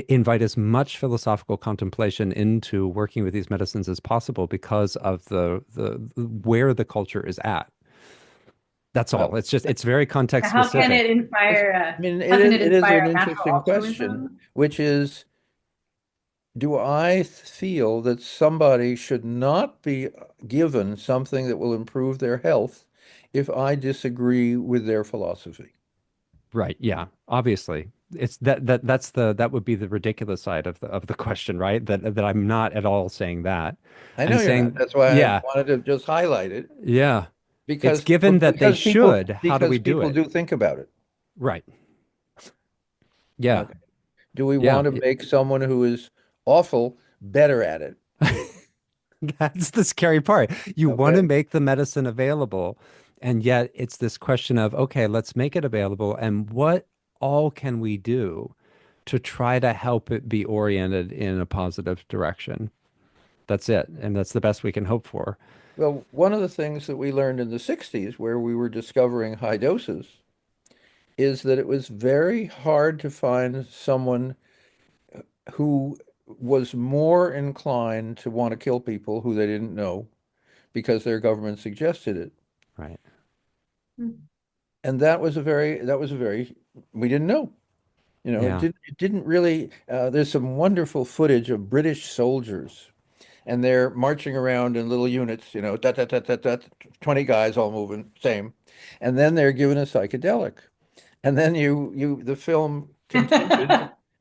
invite as much philosophical contemplation into working with these medicines as possible because of the where the culture is at. That's all. Well, It's very context How can it specific. inspire, I mean, how can it it is inspire an natural interesting question, altruism? which is, do I feel that somebody should not be given something that will improve their health if I disagree with their philosophy? Right. Yeah. Obviously. It's that would be the ridiculous side of the question, right? That I'm not at all saying that. I I'm know you're not. saying, That's why I yeah, wanted to just highlight it yeah. It's given that they should, how do we because do people it? do think about it. Right. Yeah. Okay. Do we Yeah. want to make someone who is awful better at it? That's the scary part. You want to Okay. make the medicine available, and yet it's this question of, okay, let's make it available, and what all can we do to try to help it be oriented in a positive direction? That's it, and that's the best we can hope for. Well, one of the things that we learned in the 60s, where we were discovering high doses, is that it was very hard to find someone who was more inclined to want to kill people who they didn't know because their government suggested it. Right. And that was a very, we didn't know. Yeah. It didn't really, there's some wonderful footage of British soldiers and they're marching around in little units, dot, dot, dot, dot, dot, 20 guys all moving, same. And then they're given a psychedelic. And then the film continues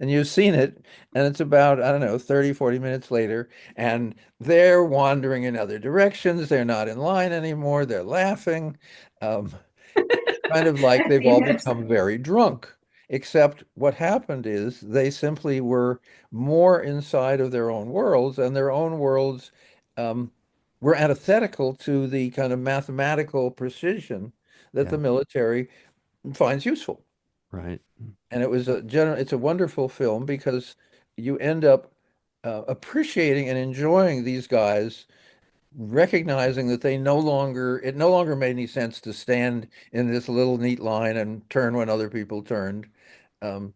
and you've seen it and it's about, I don't know, 30, 40 minutes later and they're wandering in other directions. They're not in line anymore. They're laughing. Um, kind of like I've they've all seen it. become very drunk. Except what happened is they simply were more inside of their own worlds, and their own worlds um, were antithetical to the kind of mathematical precision that the Yeah. military finds useful. Right. And it's a wonderful film because you end up appreciating and enjoying these guys recognizing that it no longer made any sense to stand in this little neat line and turn when other people turned. Um,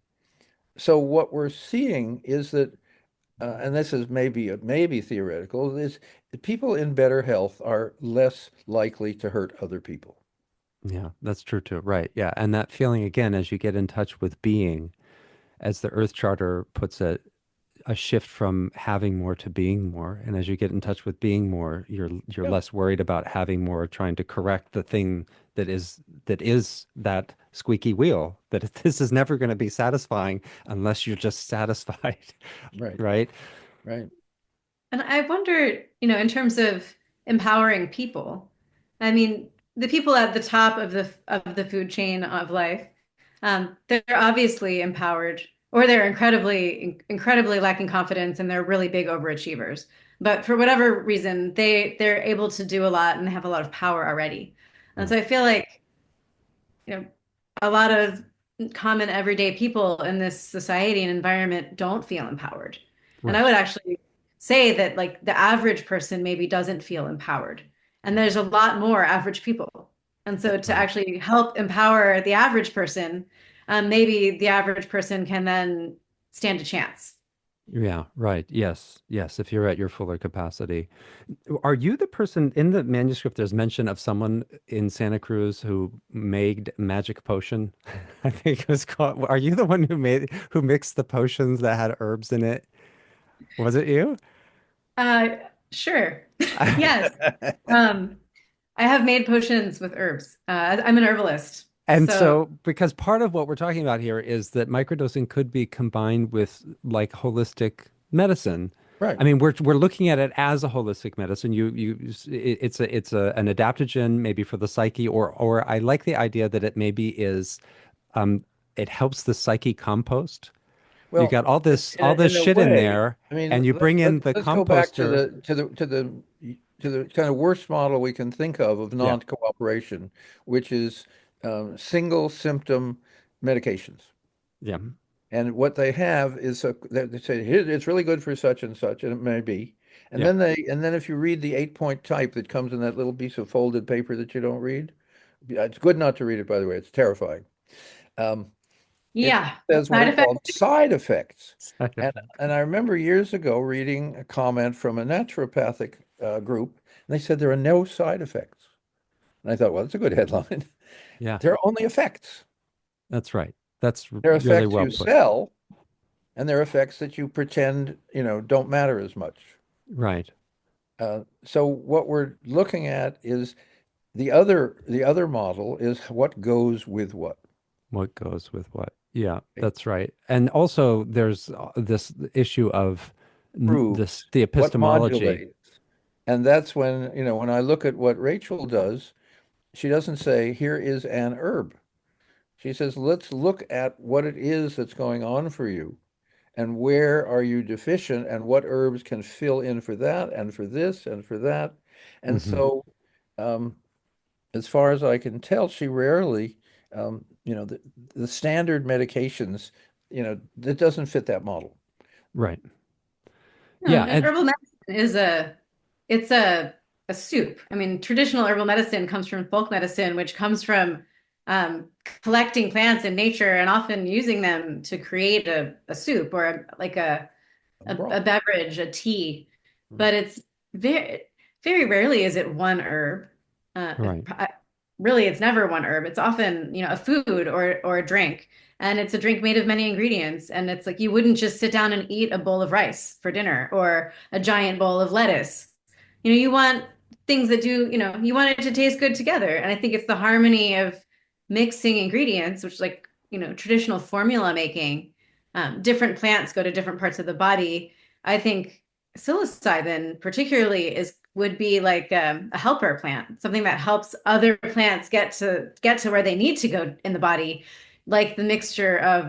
so what we're seeing is that, and this is maybe theoretical, is that people in better health are less likely to hurt other people. Yeah, that's true too. Right. Yeah. And that feeling again, as you get in touch with being, as the Earth Charter puts it, a shift from having more to being more. And as you get in touch with being more, you're Yeah, less worried about having more, trying to correct the thing that is that squeaky wheel, that this is never going to be satisfying unless you're just satisfied, right, right? right. And I wonder, in terms of empowering people, I mean, the people at the top of the food chain of life, they're obviously empowered, or they're incredibly lacking confidence, and they're really big overachievers. But for whatever reason, they're able to do a lot and have a lot of power already. And so Right. I feel like, you know, a lot of common everyday people in this society and environment don't feel empowered. And I Right. would actually say that like the average person maybe doesn't feel empowered. And there's a lot more average people. And so to Right. actually help empower the average person, maybe the average person can then stand a chance. Yeah, right. Yes. Yes. If you're at your fuller capacity. Are you the person in the manuscript? There's mention of someone in Santa Cruz who made magic potion. I think it was called. Are you the one who mixed the potions that had herbs in it? Was it you? Uh, sure. Yes. Um, I have made potions with herbs. I'm an herbalist. And So so, because part of what we're talking about here is that microdosing could be combined with like holistic medicine. Right. I mean, we're looking at it as a holistic medicine. It's an adaptogen maybe for the psyche, or I like the idea that it maybe is um it helps the psyche compost. You Well, got all this in a shit in way, there, I mean, and you bring in the let's go back to composter. the kind of worst model we can think of Yeah, non-cooperation, which is single symptom medications. yeah, And what they have is they say here it's really good for such and such, and it may be. yeah, And then if you read the 8-point type that comes in that little piece of folded paper that you don't read, yeah, it's good not to read it, by the way. It's terrifying. Um, it yeah, says what side are effects. called side effects. side And effect. I remember years ago reading a comment from a naturopathic group, and they said there are no side effects. And I thought, well, that's a good headline. Yeah, There are only effects. that's right. That's There are really effects well you put. sell, and there are effects that you pretend, don't matter as much. Right. So what we're looking at is the other model is what goes with what. What goes with what? Yeah, that's right. And also there's this issue of Proves the what epistemology. modulates. And that's when, when I look at what Rachel does, she doesn't say, here is an herb. She says, let's look at what it is that's going on for you and where are you deficient and what herbs can fill in for that and for this and for that. And Hmm. so, um, as far as I can tell, she rarely, the standard medications, that doesn't fit that model. Right. No, Yeah, and and herbal medicine is it's a soup. I mean, traditional herbal medicine comes from folk medicine, which comes from collecting plants in nature and often using them to create a soup or like a Broth. beverage, a tea. Mm. But it's very rarely is it one herb. right. Really, it's never one herb. It's often, a food or a drink. And it's a drink made of many ingredients. And it's like you wouldn't just sit down and eat a bowl of rice for dinner or a giant bowl of lettuce. You want things that do, you want it to taste good together. And I think it's the harmony of mixing ingredients, which like, traditional formula making. Different plants go to different parts of the body. I think psilocybin particularly would be like a helper plant, something that helps other plants get to where they need to go in the body, like the mixture of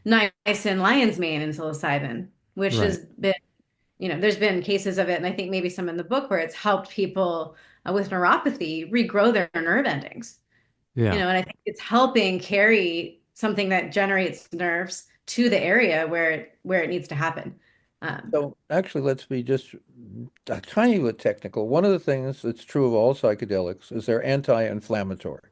niacin, lion's mane, and psilocybin, which Right. has been, there's been cases of it, and I think maybe some in the book where it's helped people with neuropathy regrow their nerve endings. Yeah. And I think it's helping carry something that generates nerves to the area where it needs to happen. Um, So actually, let's be just a tiny bit technical. One of the things that's true of all psychedelics is they're anti-inflammatory.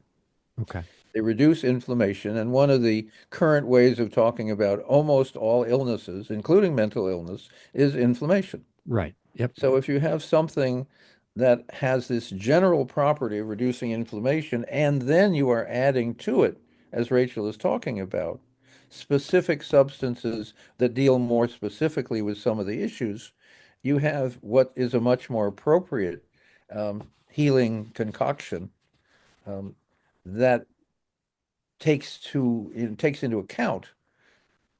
Okay. They reduce inflammation, and one of the current ways of talking about almost all illnesses, including mental illness, is inflammation. Right. Yep. So if you have something that has this general property of reducing inflammation, and then you are adding to it, as Rachel is talking about, specific substances that deal more specifically with some of the issues, you have what is a much more appropriate healing concoction um, that takes into account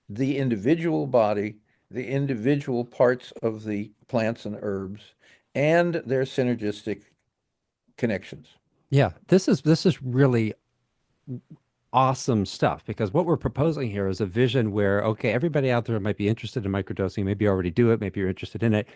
the individual body, the individual parts of the plants and herbs, and their synergistic connections. Yeah, this is really awesome stuff because what we're proposing here is a vision where, okay, everybody out there might be interested in microdosing, maybe you already do it, maybe you're interested in it.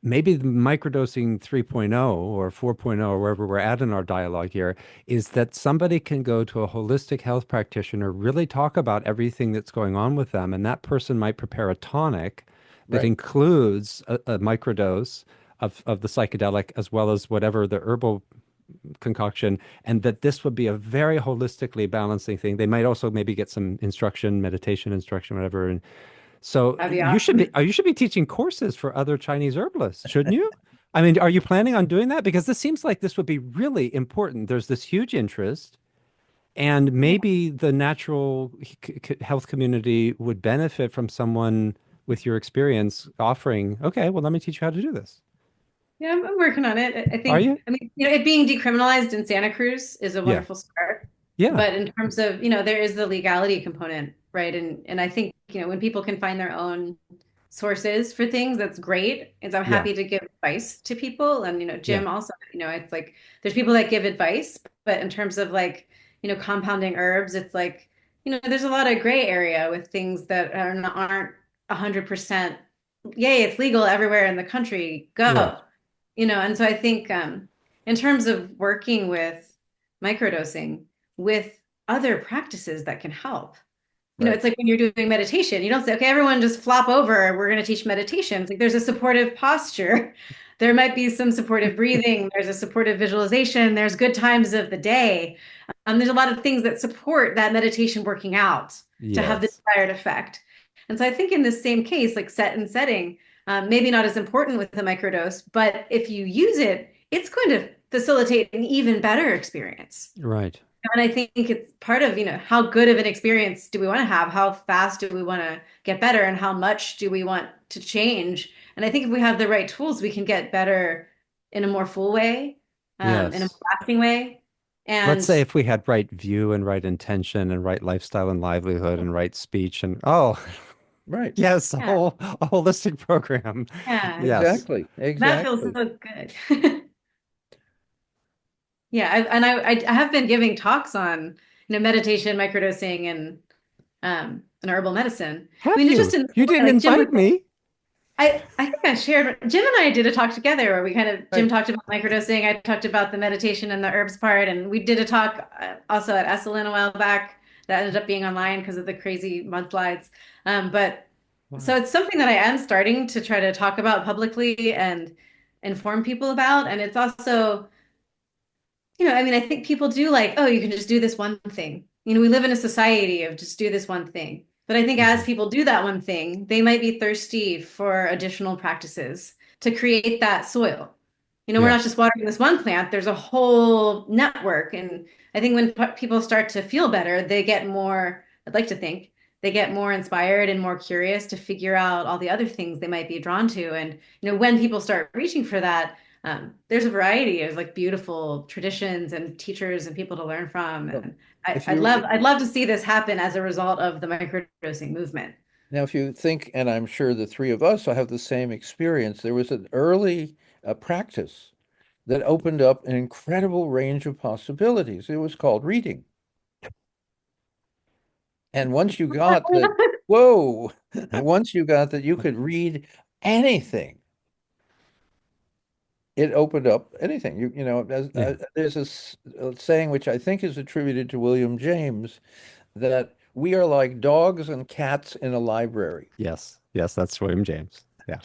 Maybe the microdosing 3.0 or 4.0 or wherever we're at in our dialogue here is that somebody can go to a holistic health practitioner, really talk about everything that's going on with them, and that person might prepare a tonic that Right. includes a microdose of the psychedelic as well as whatever the herbal concoction, and that this would be a very holistically balancing thing. They might also maybe get some instruction, meditation instruction, whatever. And so That'd be you should be teaching courses for other Chinese herbalists, shouldn't you? I mean, are you planning on doing that? Because this seems like this would be really important. There's this huge interest, and maybe the natural health community would benefit from someone with your experience offering, okay, well, let me teach you how to do this. Yeah, I'm working on it. I Are think, you? I mean, it being decriminalized in Santa Cruz is a Yeah. wonderful start. Yeah. But in terms of, there is the legality component, right? And I think, when people can find their own sources for things, that's great. And so I'm Yeah. happy to give advice to people. And, Yeah. Jim also, it's like there's people that give advice, but in terms of like, compounding herbs, it's like, there's a lot of gray area with things that aren't 100%, yay, it's legal everywhere in the country, Right. go. And so I think in terms of working with microdosing with other practices that can help, Right. it's like when you're doing meditation, you don't say, okay, everyone just flop over, we're going to teach meditation. It's like there's a supportive posture. There might be some supportive breathing, there's a supportive visualization, there's good times of the day. There's a lot of things that support that meditation working out to have the Yes. desired effect. And so I think in this same case, like set and setting, maybe not as important with the microdose, but if you use it, it's going to facilitate an even better experience. Right. And I think it's part of, how good of an experience do we want to have? How fast do we want to get better? And how much do we want to change? And I think if we have the right tools, we can get better in a more full way, in a more Yes. lasting way. Let's And say if we had right view and right intention and right lifestyle and livelihood and right speech and oh, Right. yes, yeah, a holistic program. yeah, Yes. Exactly. that feels Exactly. so good. Yeah, I have been giving talks on, meditation, microdosing, and herbal medicine. I Have mean, it's just you? in the You same didn't way, like Jim invite me. I think I shared Jim and I did a talk together where we kind of Jim Right. talked about microdosing, I talked about the meditation and the herbs part, and we did a talk also at Esalen a while back that ended up being online because of the crazy mudslides. But so Wow. it's something that I am starting to try to talk about publicly and inform people about, and it's also I mean, I think people do like, oh, you can just do this one thing. We live in a society of just do this one thing. But I think as Mhm. people do that one thing, they might be thirsty for additional practices to create that soil. We're Yeah. not just watering this one plant, there's a whole network. And I think when people start to feel better, they get more, I'd like to think, they get more inspired and more curious to figure out all the other things they might be drawn to. And, when people start reaching for that, there's a variety of like beautiful traditions and teachers and people to learn from. So And if I'd you love, I'd love to see this happen as a result of the microdosing movement. now, if you think, and I'm sure the three of us will have the same experience, there was an early practice that opened up an incredible range of possibilities. It was called reading. And once you got that, whoa, once you got that you could read anything, it opened up anything. Yeah. There's a saying which I think is attributed to William James that we are like dogs and cats in a library. Yes. Yes, that's William James. Yeah.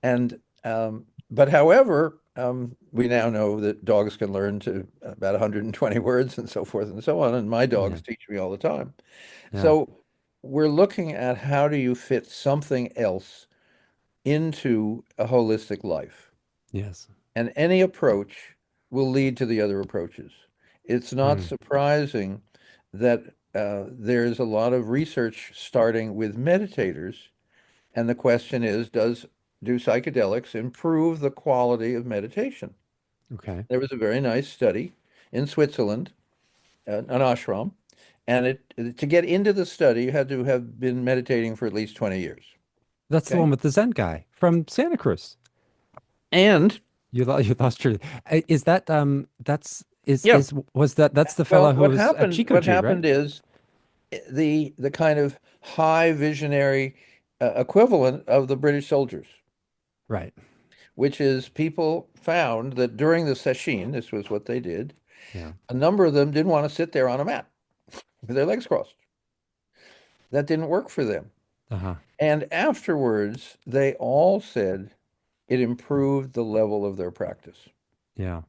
And but however, we now know that dogs can learn to about 120 words and so forth and so on, and my Yeah. dogs teach me all the time. Yeah. So we're looking at how do you fit something else into a holistic life? Yes. And any approach will lead to the other approaches. It's not Mm. surprising that there's a lot of research starting with meditators, and the question is, do psychedelics improve the quality of meditation? Okay. There was a very nice study in Switzerland, an ashram, and to get into the study, you had to have been meditating for at least 20 years. That's the Okay. one with the Zen guy from Santa Cruz. And You lost your is that yeah, is was that that's the well, fellow who was at Chico what G, right? happened is the kind of high visionary equivalent of the British soldiers, Right. which is people found that during the session, this was what they did, Yeah. a number of them didn't want to sit there on a mat with their legs crossed. That didn't work for them. Uh-huh. And afterwards, they all said it improved the level of their practice. Yeah.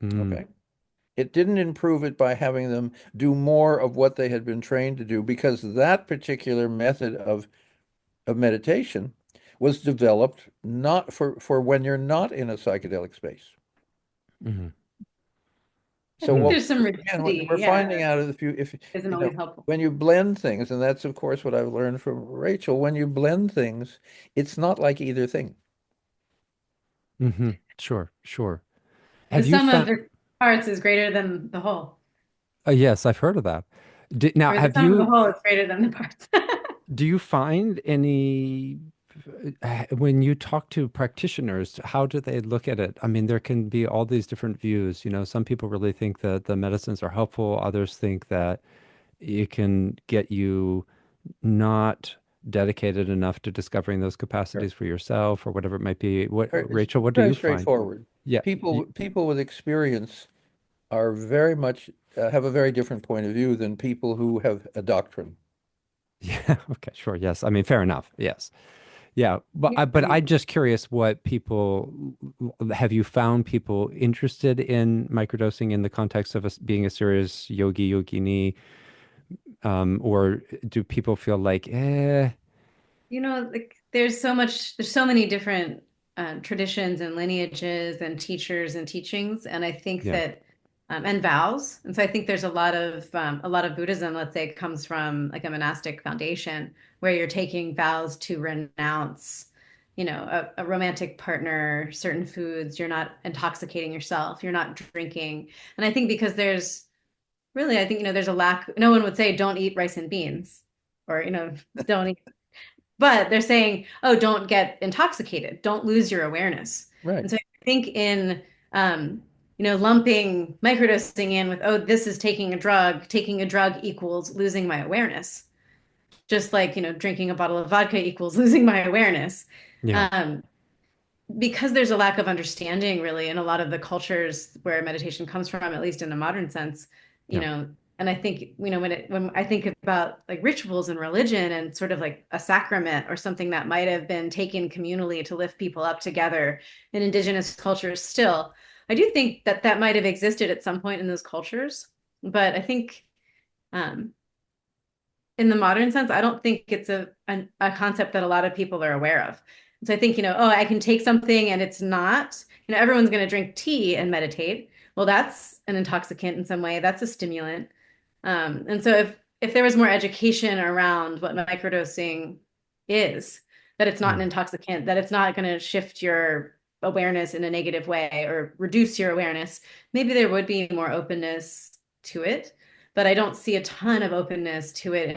Mm. Okay. It didn't improve it by having them do more of what they had been trained to do, because that particular method of meditation was developed not for when you're not in a psychedelic space. Hmm. I So think Hmm. what there's some again, what rigidity, we're yeah, finding out is if isn't you know always helpful. when you blend things, and that's of course what I've learned from Rachel, when you blend things, it's not like either thing. Hmm. Sure, sure. The Have you sum of found the parts is greater than the whole, yes, I've heard of that. Now, or the sum of the whole is greater than the parts. do you find any when you talk to practitioners, how do they look at it? I mean, there can be all these different views. You know, some people really think that the medicines are helpful. Others think that it can get you not dedicated enough to discovering those Sure. capacities for yourself or whatever it might be. What, It's Rachel, what do very you find? straightforward. Yeah. People with experience are very much have a very different point of view than people who have a doctrine. Yeah. Okay. Sure. Yes. I mean, fair enough. Yes. Yeah. But Yeah, I but I'm mean, just curious what people have you found people interested in microdosing in the context of being a serious yogini, or do people feel like, like there's so many different traditions and lineages and teachers and teachings, and I think yeah, that and vows, and so I think there's a lot of Buddhism, let's say, comes from like a monastic foundation where you're taking vows to renounce, a romantic partner, certain foods, you're not intoxicating yourself, you're not drinking, and I think because there's really, I think, there's a lack, no one would say don't eat rice and beans or, don't eat, but they're saying, oh, don't get intoxicated, don't lose your awareness. Right. And so I think in, lumping microdosing in with, oh, this is taking a drug equals losing my awareness. Just like, drinking a bottle of vodka equals losing my awareness. yeah, Um, because there's a lack of understanding really in a lot of the cultures where meditation comes from, at least in a modern sense, you yeah, know, and I think, when I think about like rituals and religion and sort of like a sacrament or something that might have been taken communally to lift people up together in indigenous cultures still, I do think that that might have existed at some point in those cultures. But I think um, in the modern sense, I don't think it's a concept that a lot of people are aware of. So I think, oh, I can take something and it's not, everyone's going to drink tea and meditate. Well, that's an intoxicant in some way. That's a stimulant. And so if there was more education around what microdosing is, that it's not an mm, intoxicant, that it's not going to shift your awareness in a negative way or reduce your awareness, maybe there would be more openness to it. But I don't see a ton of openness to it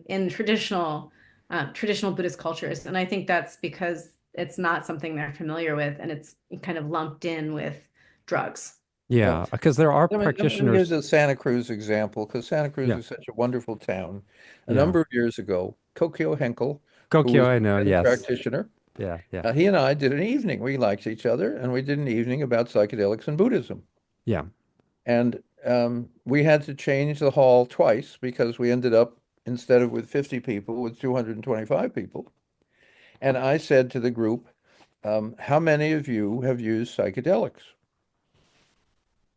in traditional Buddhist cultures, and I think that's because it's not something they're familiar with, and it's kind of lumped in with drugs. Well, yeah. Because there are let me use practitioners. the Santa Cruz example, because Santa Cruz Yeah, is such a wonderful town. A yeah. number of years ago, Kokyo Henkel, who Gokyo, was I the know. Zen Yes. practitioner, Yeah, yeah, he and I did an evening. We liked each other, and we did an evening about psychedelics and Buddhism. yeah. And we had to change the hall twice because we ended up, instead of with 50 people, with 225 people. And I said to the group, how many of you have used psychedelics?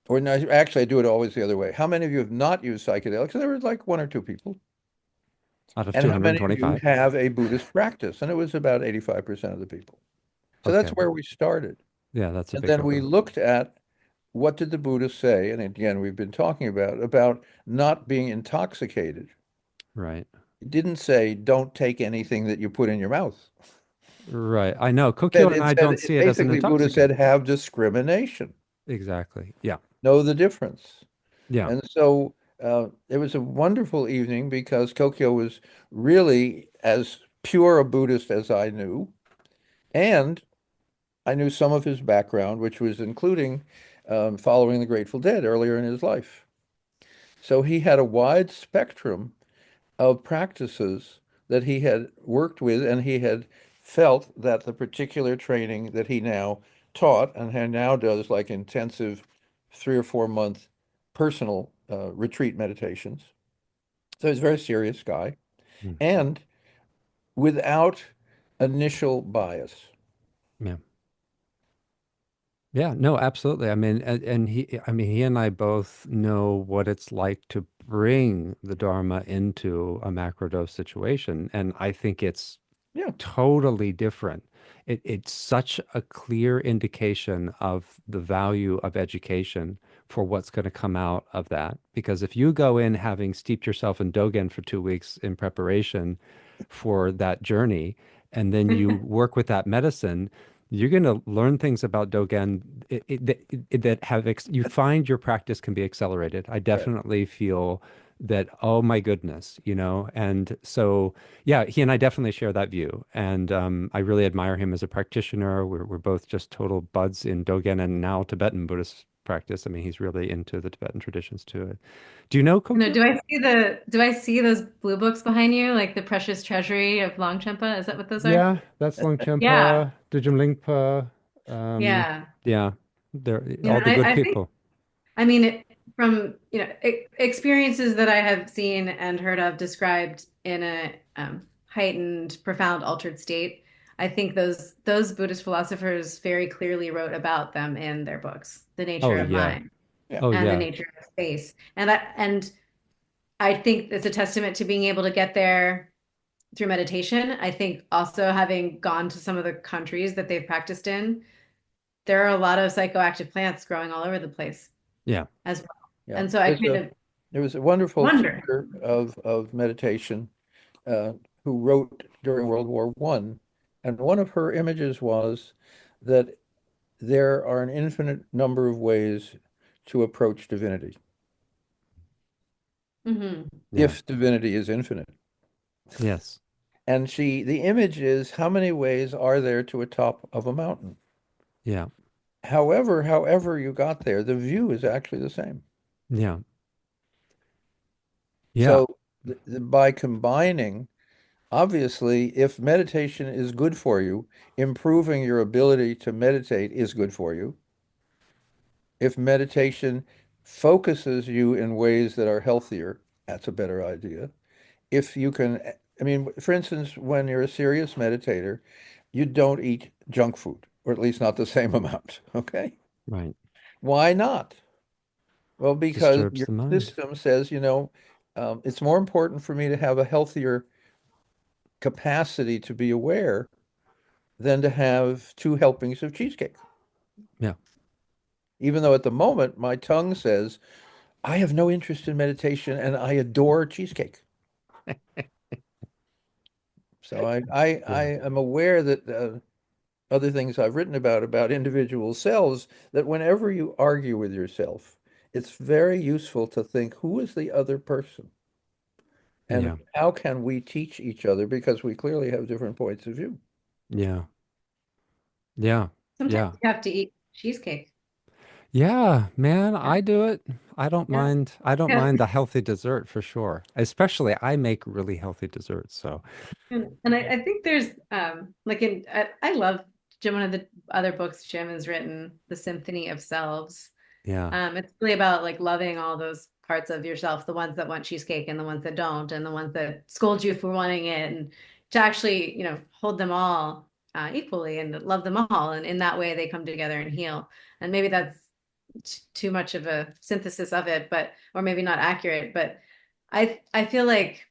Or no, actually, I do it always the other way. How many of you have not used psychedelics? And there was like one or two people. Out of And how many of you 225. have a Buddhist practice? And it was about 85% of the people. So that's Okay. where we started. Yeah, that's a And big then we number. looked at what did the Buddhists say? And again, we've been talking about not being intoxicated. Right. It didn't say don't take anything that you put in your mouth. Right. I know. Kokyo Said and it I said don't it see it as an basically Buddha intoxicant. said have discrimination, Exactly. Yeah. know the difference. Yeah. And so it was a wonderful evening because Kokyo was really as pure a Buddhist as I knew, and I knew some of his background, which was including following the Grateful Dead earlier in his life. So he had a wide spectrum of practices that he had worked with, and he had felt that the particular training that he now taught and now does like intensive 3 or 4 month personal retreat meditations. So he's a very serious guy Mm. and without initial bias. Yeah. Yeah, no, absolutely. I mean, and I mean, he and I both know what it's like to bring the Dharma into a macrodose situation. And I think it's Yeah, totally different. It's such a clear indication of the value of education for what's going to come out of that. Because if you go in having steeped yourself in Dogen for 2 weeks in preparation for that journey, and then you work with that medicine, you're going to learn things about Dogen that you find your practice can be accelerated. I right. definitely feel that, oh my goodness, and so yeah, he and I definitely share that view. And I really admire him as a practitioner. We're both just total buds in Dogen and now Tibetan Buddhist practice. I mean, he's really into the Tibetan traditions too. Do you know Kokyo? Do I see those blue books behind you, like the Precious Treasury of Longchenpa? Is that what those are? Yeah, that's Yeah. Longchenpa, Dudjom Lingpa. Yeah. Yeah, they're You know, all the good I think, people. I mean, from, experiences that I have seen and heard of described in a heightened, profound, altered state, I think those Buddhist philosophers very clearly wrote about them in their books, the nature Oh of yeah. mind Yeah. Oh and the yeah. nature of space. And I think it's a testament to being able to get there through meditation. I think also having gone to some of the countries that they've practiced in, there are a lot of psychoactive plants growing all over the place Yeah. as well. Yeah. And so I kind of There was a wonderful wonder. teacher of meditation uh, who wrote during World War I, and one of her images was that there are an infinite number of ways to approach divinity, Mhm. Yeah. if divinity is infinite. Yes. And the image is how many ways are there to a top of a mountain? Yeah. However you got there, the view is actually the same. Yeah. Yeah. So by combining, obviously, if meditation is good for you, improving your ability to meditate is good for you. If meditation focuses you in ways that are healthier, that's a better idea. If you can, I mean, for instance, when you're a serious meditator, you don't eat junk food, or at least not the same amount. Okay? Right. Why not? Well, because Disturbs your the mind. system says, it's more important for me to have a healthier capacity to be aware than to have 2 helpings of cheesecake. Yeah. Even though at the moment my tongue says, I have no interest in meditation and I adore cheesecake. So I Yeah. am aware that other things I've written about individual selves, that whenever you argue with yourself, it's very useful to think, who is the other person? And Yeah. how can we teach each other? Because we clearly have different points of view. Yeah. Yeah. Sometimes Yeah. you have to eat cheesecake. Yeah, man, Yeah. I do it. I don't Yeah. mind. I don't Yeah. mind the healthy dessert for sure. Especially I make really healthy desserts. So, And I think there's like I love Jim, one of the other books Jim has written, The Symphony of Selves. yeah. It's really about like loving all those parts of yourself, the ones that want cheesecake and the ones that don't, and the ones that scold you for wanting it, and to actually, hold them all equally and love them all. And in that way, they come together and heal. And maybe that's too much of a synthesis of it, or maybe not accurate. But I feel like,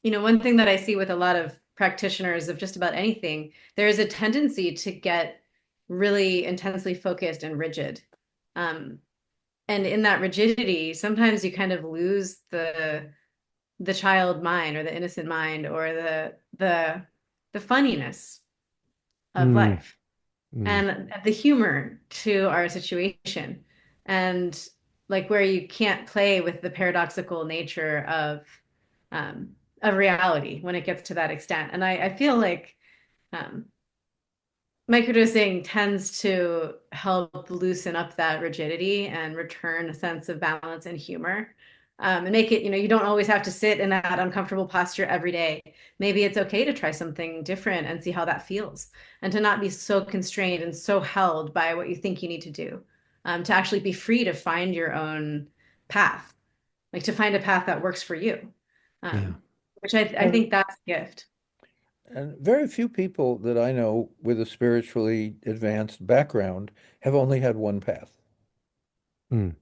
one thing that I see with a lot of practitioners of just about anything, there is a tendency to get really intensely focused and rigid. Um, and in that rigidity, sometimes you kind of lose the child mind or the innocent mind or the funniness of Mm, life mm, and the humor to our situation, and like where you can't play with the paradoxical nature um, of reality when it gets to that extent. And I feel like um, microdosing tends to help loosen up that rigidity and return a sense of balance and humor. And make it, you don't always have to sit in that uncomfortable posture every day. Maybe it's okay to try something different and see how that feels, and to not be so constrained and so held by what you think you need to do, to actually be free to find your own path, like to find a path that works for you, yeah. which I And, think that's a gift. and very few people that I know with a spiritually advanced background have only had one path. Mm,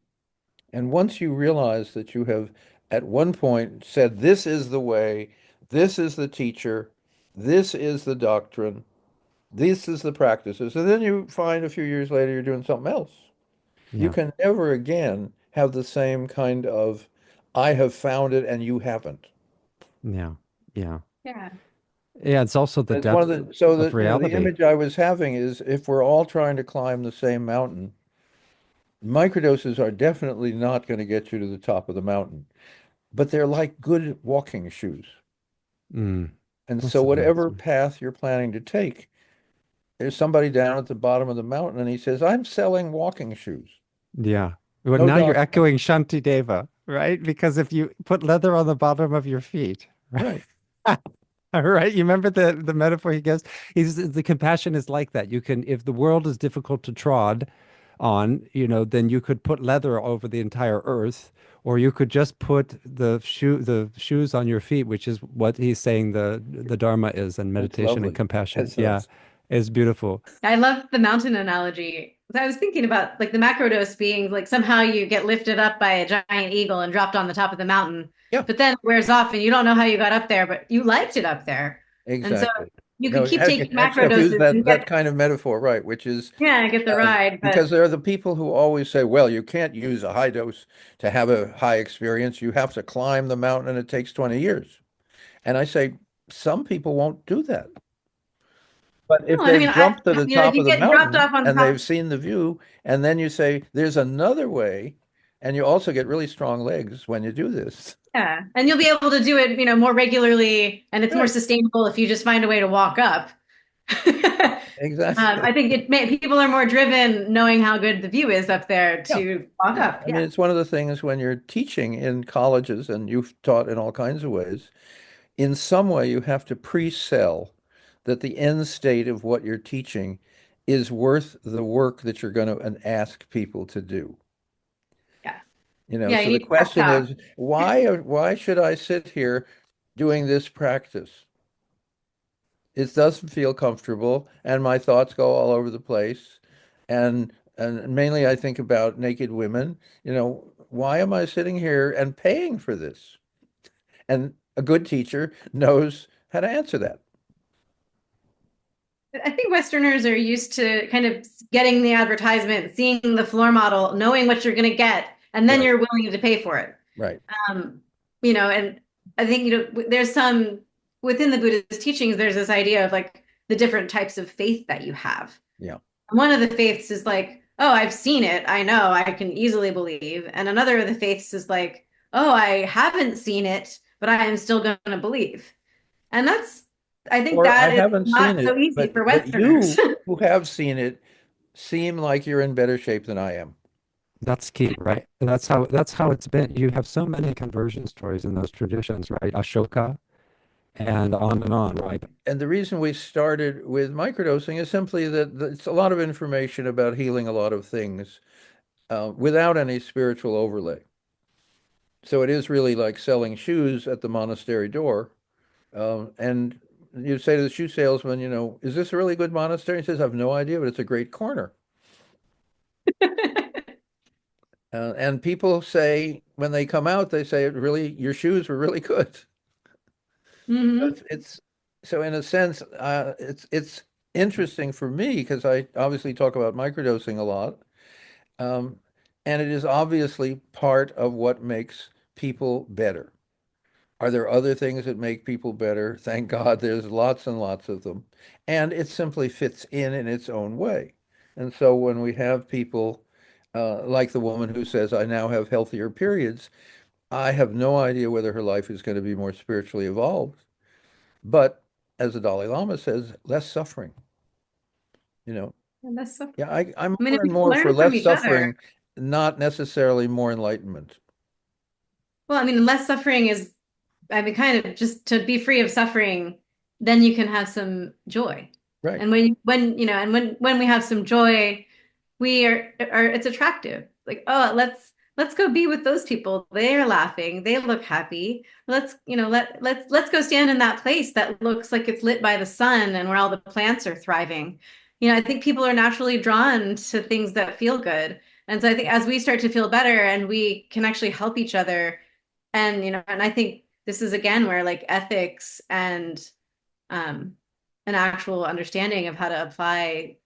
And once you realize that you have at one point said, this is the way, this is the teacher, this is the doctrine, this is the practices, and then you find a few years later you're doing something else. You yeah. can never again have the same kind of, I have found it and you haven't. Yeah. Yeah. Yeah. Yeah. It's also the It's one of depth the, so of that, the reality. image I was having is if we're all trying to climb the same mountain, microdoses are definitely not going to get you to the top of the mountain, but they're like good walking shoes. Mm, And so that's a nice whatever one. path you're planning to take, there's somebody down at the bottom of the mountain and he says, I'm selling walking shoes. Yeah. Well, No now you're doctrine. echoing Shantideva, right? Because if you put leather on the bottom of your feet, right? Right. All right. You remember the metaphor he gives? He's the compassion is like that. You can, if the world is difficult to trod on, then you could put leather over the entire earth, or you could just put the shoes on your feet, which is what he's saying the Dharma is, and That's meditation and lovely. compassion. That's Yeah, it's beautiful. I love the mountain analogy. I was thinking about like the macrodose being like somehow you get lifted up by a giant eagle and dropped on the top of the mountain, Yeah, but then it wears off and you don't know how you got up there, but you liked it up there. And so exactly. you No, could keep taking actually, I've used macrodoses and that kind of metaphor, right, which is get the ride. because But there are the people who always say, well, you can't use a high dose to have a high experience. You have to climb the mountain and it takes 20 years. And I say, some people won't do that. But if no, I they've mean, jumped to the if top you of the get dropped mountain off on the and they've top, seen the view, and then you say, there's another way, and you also get really strong legs when you do this. yeah, and you'll be able to do it, more regularly, and it's more Right, sustainable if you just find a way to walk up. I exactly. think people are more driven knowing how good the view is up there Yeah. to walk Yeah. up. I mean, Yeah. it's one of the things when you're teaching in colleges, and you've taught in all kinds of ways, in some way you have to pre-sell that the end state of what you're teaching is worth the work that you're going to ask people to do. Yeah. So You the need to pep question talk. is, why should I sit here doing this practice? It doesn't feel comfortable, and my thoughts go all over the place. And mainly I think about naked women. Why am I sitting here and paying for this? And a good teacher knows how to answer that. I think Westerners are used to kind of getting the advertisement, seeing the floor model, knowing what you're going to get, and then Right, you're willing to pay for it. right. Um, and I think, there's some within the Buddhist teachings, there's this idea of like the different types of faith that you have. Yeah. One of the faiths is like, oh, I've seen it. I know I can easily believe. And another of the faiths is like, oh, I haven't seen it, but I am still going to believe. And I think Or I that is haven't seen not so it, easy but for you Westerners. who have seen it seem like you're in better shape than I am. That's key, right? That's how it's been. You have so many conversion stories in those traditions, right? Ashoka and on, right? And the reason we started with microdosing is simply that it's a lot of information about healing a lot of things without any spiritual overlay. So it is really like selling shoes at the monastery door. And you say to the shoe salesman, is this a really good monastery? He says, I have no idea, but it's a great corner. And people say, when they come out, they say, really, your shoes were really good. So Hmm. so in a sense, it's interesting for me because I obviously talk about microdosing a lot. Um, and it is obviously part of what makes people better. Are there other things that make people better? Thank God there's lots and lots of them. And it simply fits in its own way. And so when we have people like the woman who says, I now have healthier periods, I have no idea whether her life is going to be more spiritually evolved. But as the Dalai Lama says, less suffering, you know. And that's so, Yeah, I'm I mean, more if and we more for learn from less each other. suffering, not necessarily more enlightenment. Well, I mean, less suffering is, I mean, kind of just to be free of suffering, then you can have some joy. Right. And when we have some joy, we are it's attractive. Like, oh, let's go be with those people. They are laughing. They look happy. Let's go stand in that place that looks like it's lit by the sun and where all the plants are thriving. I think people are naturally drawn to things that feel good. And so I think as we start to feel better and we can actually help each other, and I think this is again where like ethics and um an actual understanding of how to apply,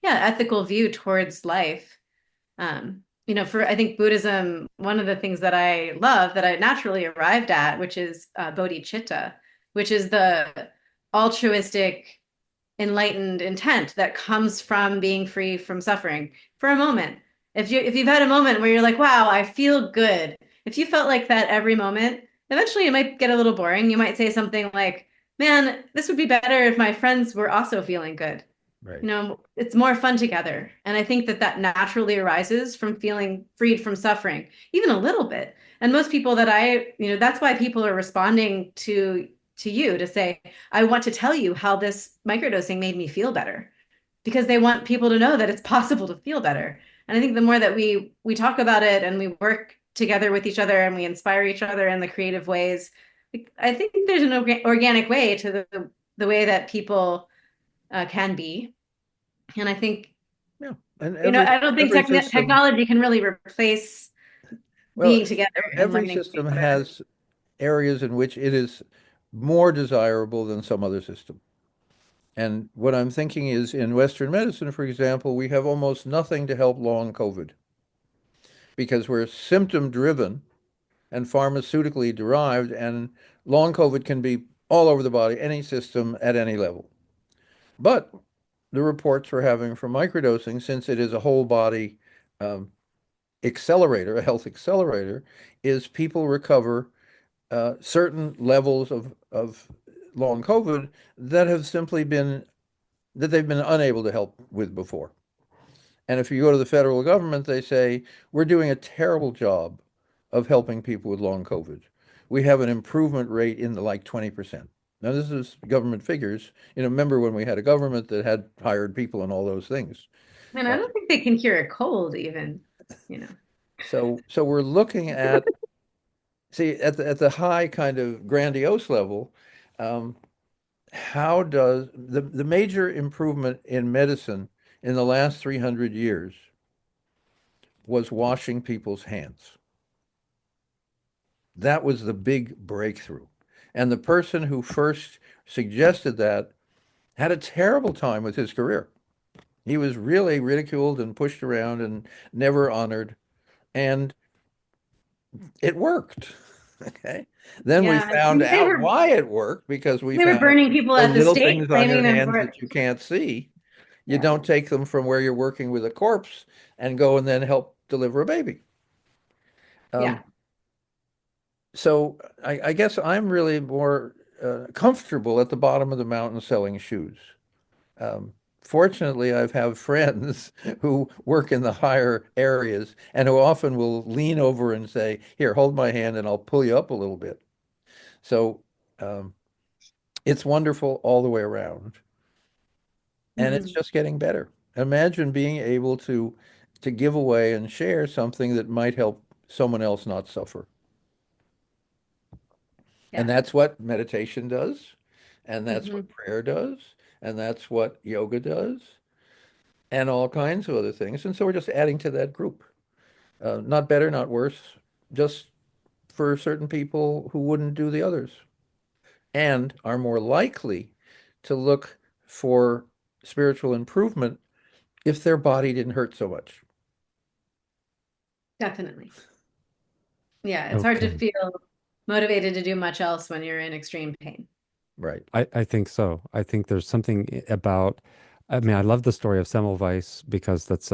yeah, ethical view towards life. For I think Buddhism, one of the things that I love that I naturally arrived at, which is bodhicitta, which is the altruistic, enlightened intent that comes from being free from suffering for a moment. If you've had a moment where you're like, wow, I feel good. If you felt like that every moment, eventually it might get a little boring. You might say something like, man, this would be better if my friends were also feeling good. Right. It's more fun together. And I think that that naturally arises from feeling freed from suffering, even a little bit. And most people that's why people are responding to you to say, I want to tell you how this microdosing made me feel better, because they want people to know that it's possible to feel better. And I think the more that we talk about it and we work together with each other and we inspire each other in the creative ways, I think there's an organic way to the way that people can be. And I think, Yeah. And every I don't think every system, technology can really replace well, being together and every learning from system each other. has areas in which it is more desirable than some other system. And what I'm thinking is in Western medicine, for example, we have almost nothing to help long COVID because we're symptom driven and pharmaceutically derived, and long COVID can be all over the body, any system at any level. But the reports we're having from microdosing, since it is a whole body um, accelerator, a health accelerator, is people recover certain levels of long COVID that have simply been that they've been unable to help with before. And if you go to the federal government, they say, we're doing a terrible job of helping people with long COVID. We have an improvement rate in the like 20%. Now, this is government figures. Remember when we had a government that had hired people and all those things. And I Uh, don't think they can cure a cold even, you know. so we're looking at, see, at the high kind of grandiose level, um, how does the major improvement in medicine in the last 300 years was washing people's hands. That was the big breakthrough. And the person who first suggested that had a terrible time with his career. He was really ridiculed and pushed around and never honored. And it worked. Okay. Then we Yeah, found out why it worked because we they were found burning people those at the little stake, things on your flaming them hands for it. that you can't see. You Yeah, don't take them from where you're working with a corpse and go and then help deliver a baby. yeah, Um, So I guess I'm really more comfortable at the bottom of the mountain selling shoes. Fortunately, I've have friends who work in the higher areas and who often will lean over and say, "Here, hold my hand, and I'll pull you up a little bit." So um, it's wonderful all the way around, and it's hmm, just getting better. Imagine being able to give away and share something that might help someone else not suffer. And yeah, that's what meditation does, and that's hmm, what prayer does, and that's what yoga does, and all kinds of other things. And so we're just adding to that group. Not better, not worse, just for certain people who wouldn't do the others and are more likely to look for spiritual improvement if their body didn't hurt so much. definitely. Yeah, it's hard to Okay. feel. motivated to do much else when you're in extreme pain. Right. I think so. I think there's something about, I mean, I love the story of Semmelweis because that's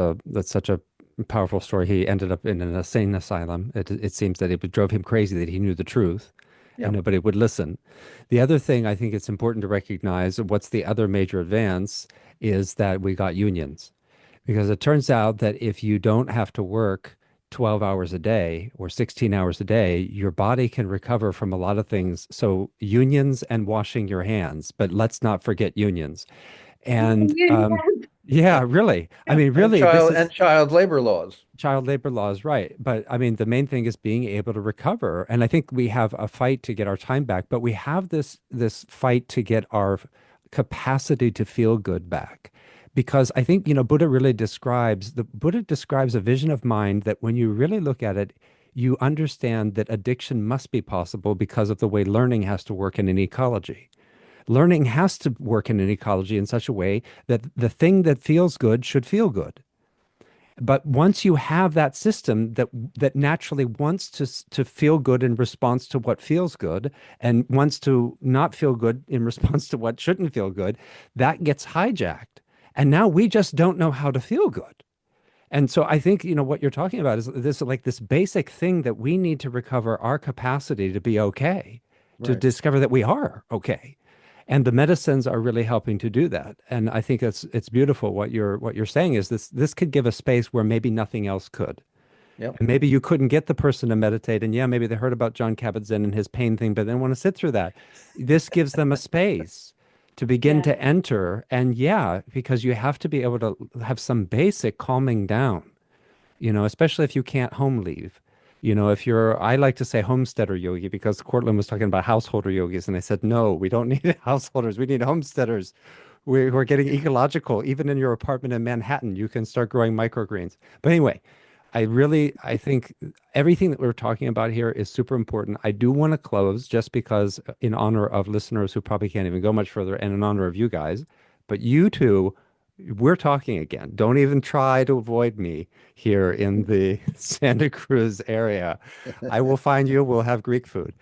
such a powerful story. He ended up in an insane asylum. It seems that it drove him crazy that he knew the truth and Yeah. nobody would listen. The other thing I think it's important to recognize, what's the other major advance, is that we got unions. Because it turns out that if you don't have to work 12 hours a day or 16 hours a day, your body can recover from a lot of things. So unions and washing your hands, but let's not forget unions. And yeah, really. I Yeah. mean, And really, this is child labor laws. child labor laws, right? But I mean, the main thing is being able to recover. And I think we have a fight to get our time back, but we have this fight to get our capacity to feel good back. Because I think, Buddha describes a vision of mind that when you really look at it, you understand that addiction must be possible because of the way learning has to work in an ecology. Learning has to work in an ecology in such a way that the thing that feels good should feel good. But once you have that system that naturally wants to feel good in response to what feels good and wants to not feel good in response to what shouldn't feel good, that gets hijacked. And now we just don't know how to feel good. And so I think, what you're talking about is this basic thing that we need to recover our capacity to be okay, to Right. discover that we are okay. And the medicines are really helping to do that. And I think it's beautiful what you're saying is this could give a space where maybe nothing else could. Yep. And maybe you couldn't get the person to meditate. And yeah, maybe they heard about John Kabat-Zinn and his pain thing, but they don't want to sit through that. This gives them a space to begin Yeah. to enter. And yeah, because you have to be able to have some basic calming down, especially if you can't home leave. If you're, I like to say homesteader yogi because Cortland was talking about householder yogis. And I said, no, we don't need householders. We need homesteaders. We're getting ecological. Even in your apartment in Manhattan, you can start growing microgreens. But anyway, I think everything that we're talking about here is super important. I do want to close just because in honor of listeners who probably can't even go much further and in honor of you guys, but you two, we're talking again. Don't even try to avoid me here in the Santa Cruz area. I will find you. We'll have Greek food.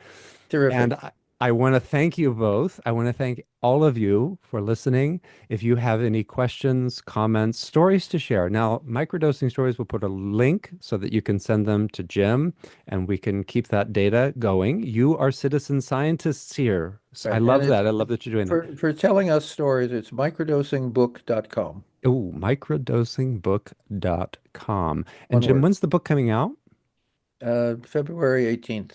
And Terrific. I want to thank you both. I want to thank all of you for listening. If you have any questions, comments, stories to share. Now, Microdosing Stories will put a link so that you can send them to Jim and we can keep that data going. You are citizen scientists here. So I Right. And love that. I love that you're doing that. for telling us stories, it's microdosingbook.com. Oh, microdosingbook.com. And One Jim, word. when's the book coming out? February 18th.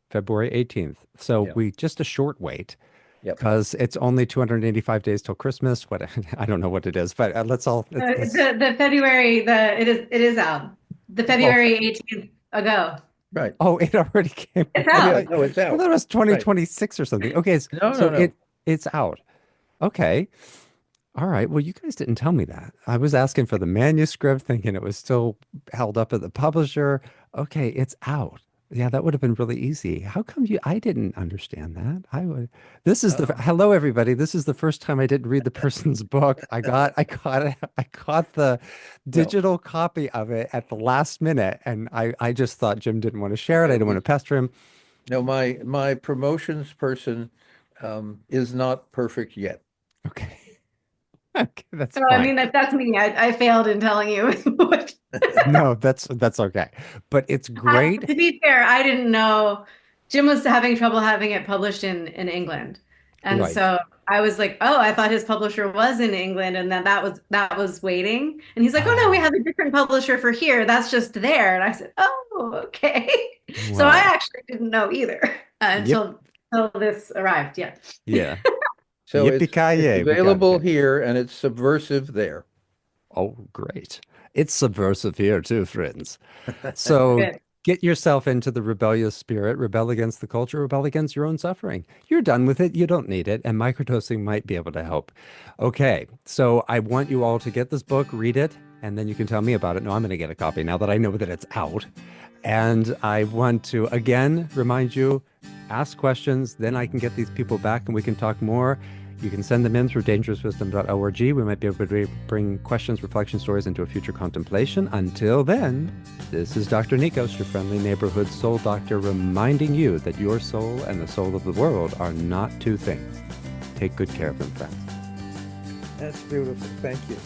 February 18th. So Yeah. we just a short wait Yep. because it's only 285 days till Christmas. What I don't know what it is, but The February, it is out. The oh, February 18th ago. Right. oh, it already came It's out. Oh, yeah. out. No, it's I out. thought it was Right. 2026 or something. Okay, No, so no, no. it's out. Okay. All right. Well, you guys didn't tell me that. I was asking for the manuscript, thinking it was still held up at the publisher. Okay, it's out. Yeah, that would have been really easy. How come I didn't understand that? This is Uh-oh. hello, everybody. This is the first time I didn't read the person's book. I got the Well, digital copy of it at the last minute. And I just thought Jim didn't want to share it. I no, didn't want to pester him. no, my promotions person is not perfect yet. Okay. Okay, that's So, I fine. mean, if that's me, I failed in telling you. No, that's okay. But it's great. To be fair, I didn't know Jim was having trouble having it published in England. And Right. so I was like, oh, I thought his publisher was in England and that was waiting. And he's like, oh no, we Ah, have a different publisher for here. That's just there. And I said, oh, okay. So I well, actually didn't know either yep. until this arrived. Yeah. Yeah. So it's Yippee-ki-yay, we got available it. here and it's subversive there. Oh, great. It's subversive here too, friends. So Good. get yourself into the rebellious spirit, rebel against the culture, rebel against your own suffering. You're done with it. You don't need it. And microdosing might be able to help. Okay. So I want you all to get this book, read it, and then you can tell me about it. No, I'm going to get a copy now that I know that it's out. And I want to again remind you, ask questions, then I can get these people back and we can talk more. You can send them in through dangerouswisdom.org. We might be able to bring questions, reflection stories into a future contemplation. Until then, this is Dr. Nikos, your friendly neighborhood soul doctor, reminding you that your soul and the soul of the world are not two things. Take good care of them, friends. That's beautiful. Thank you.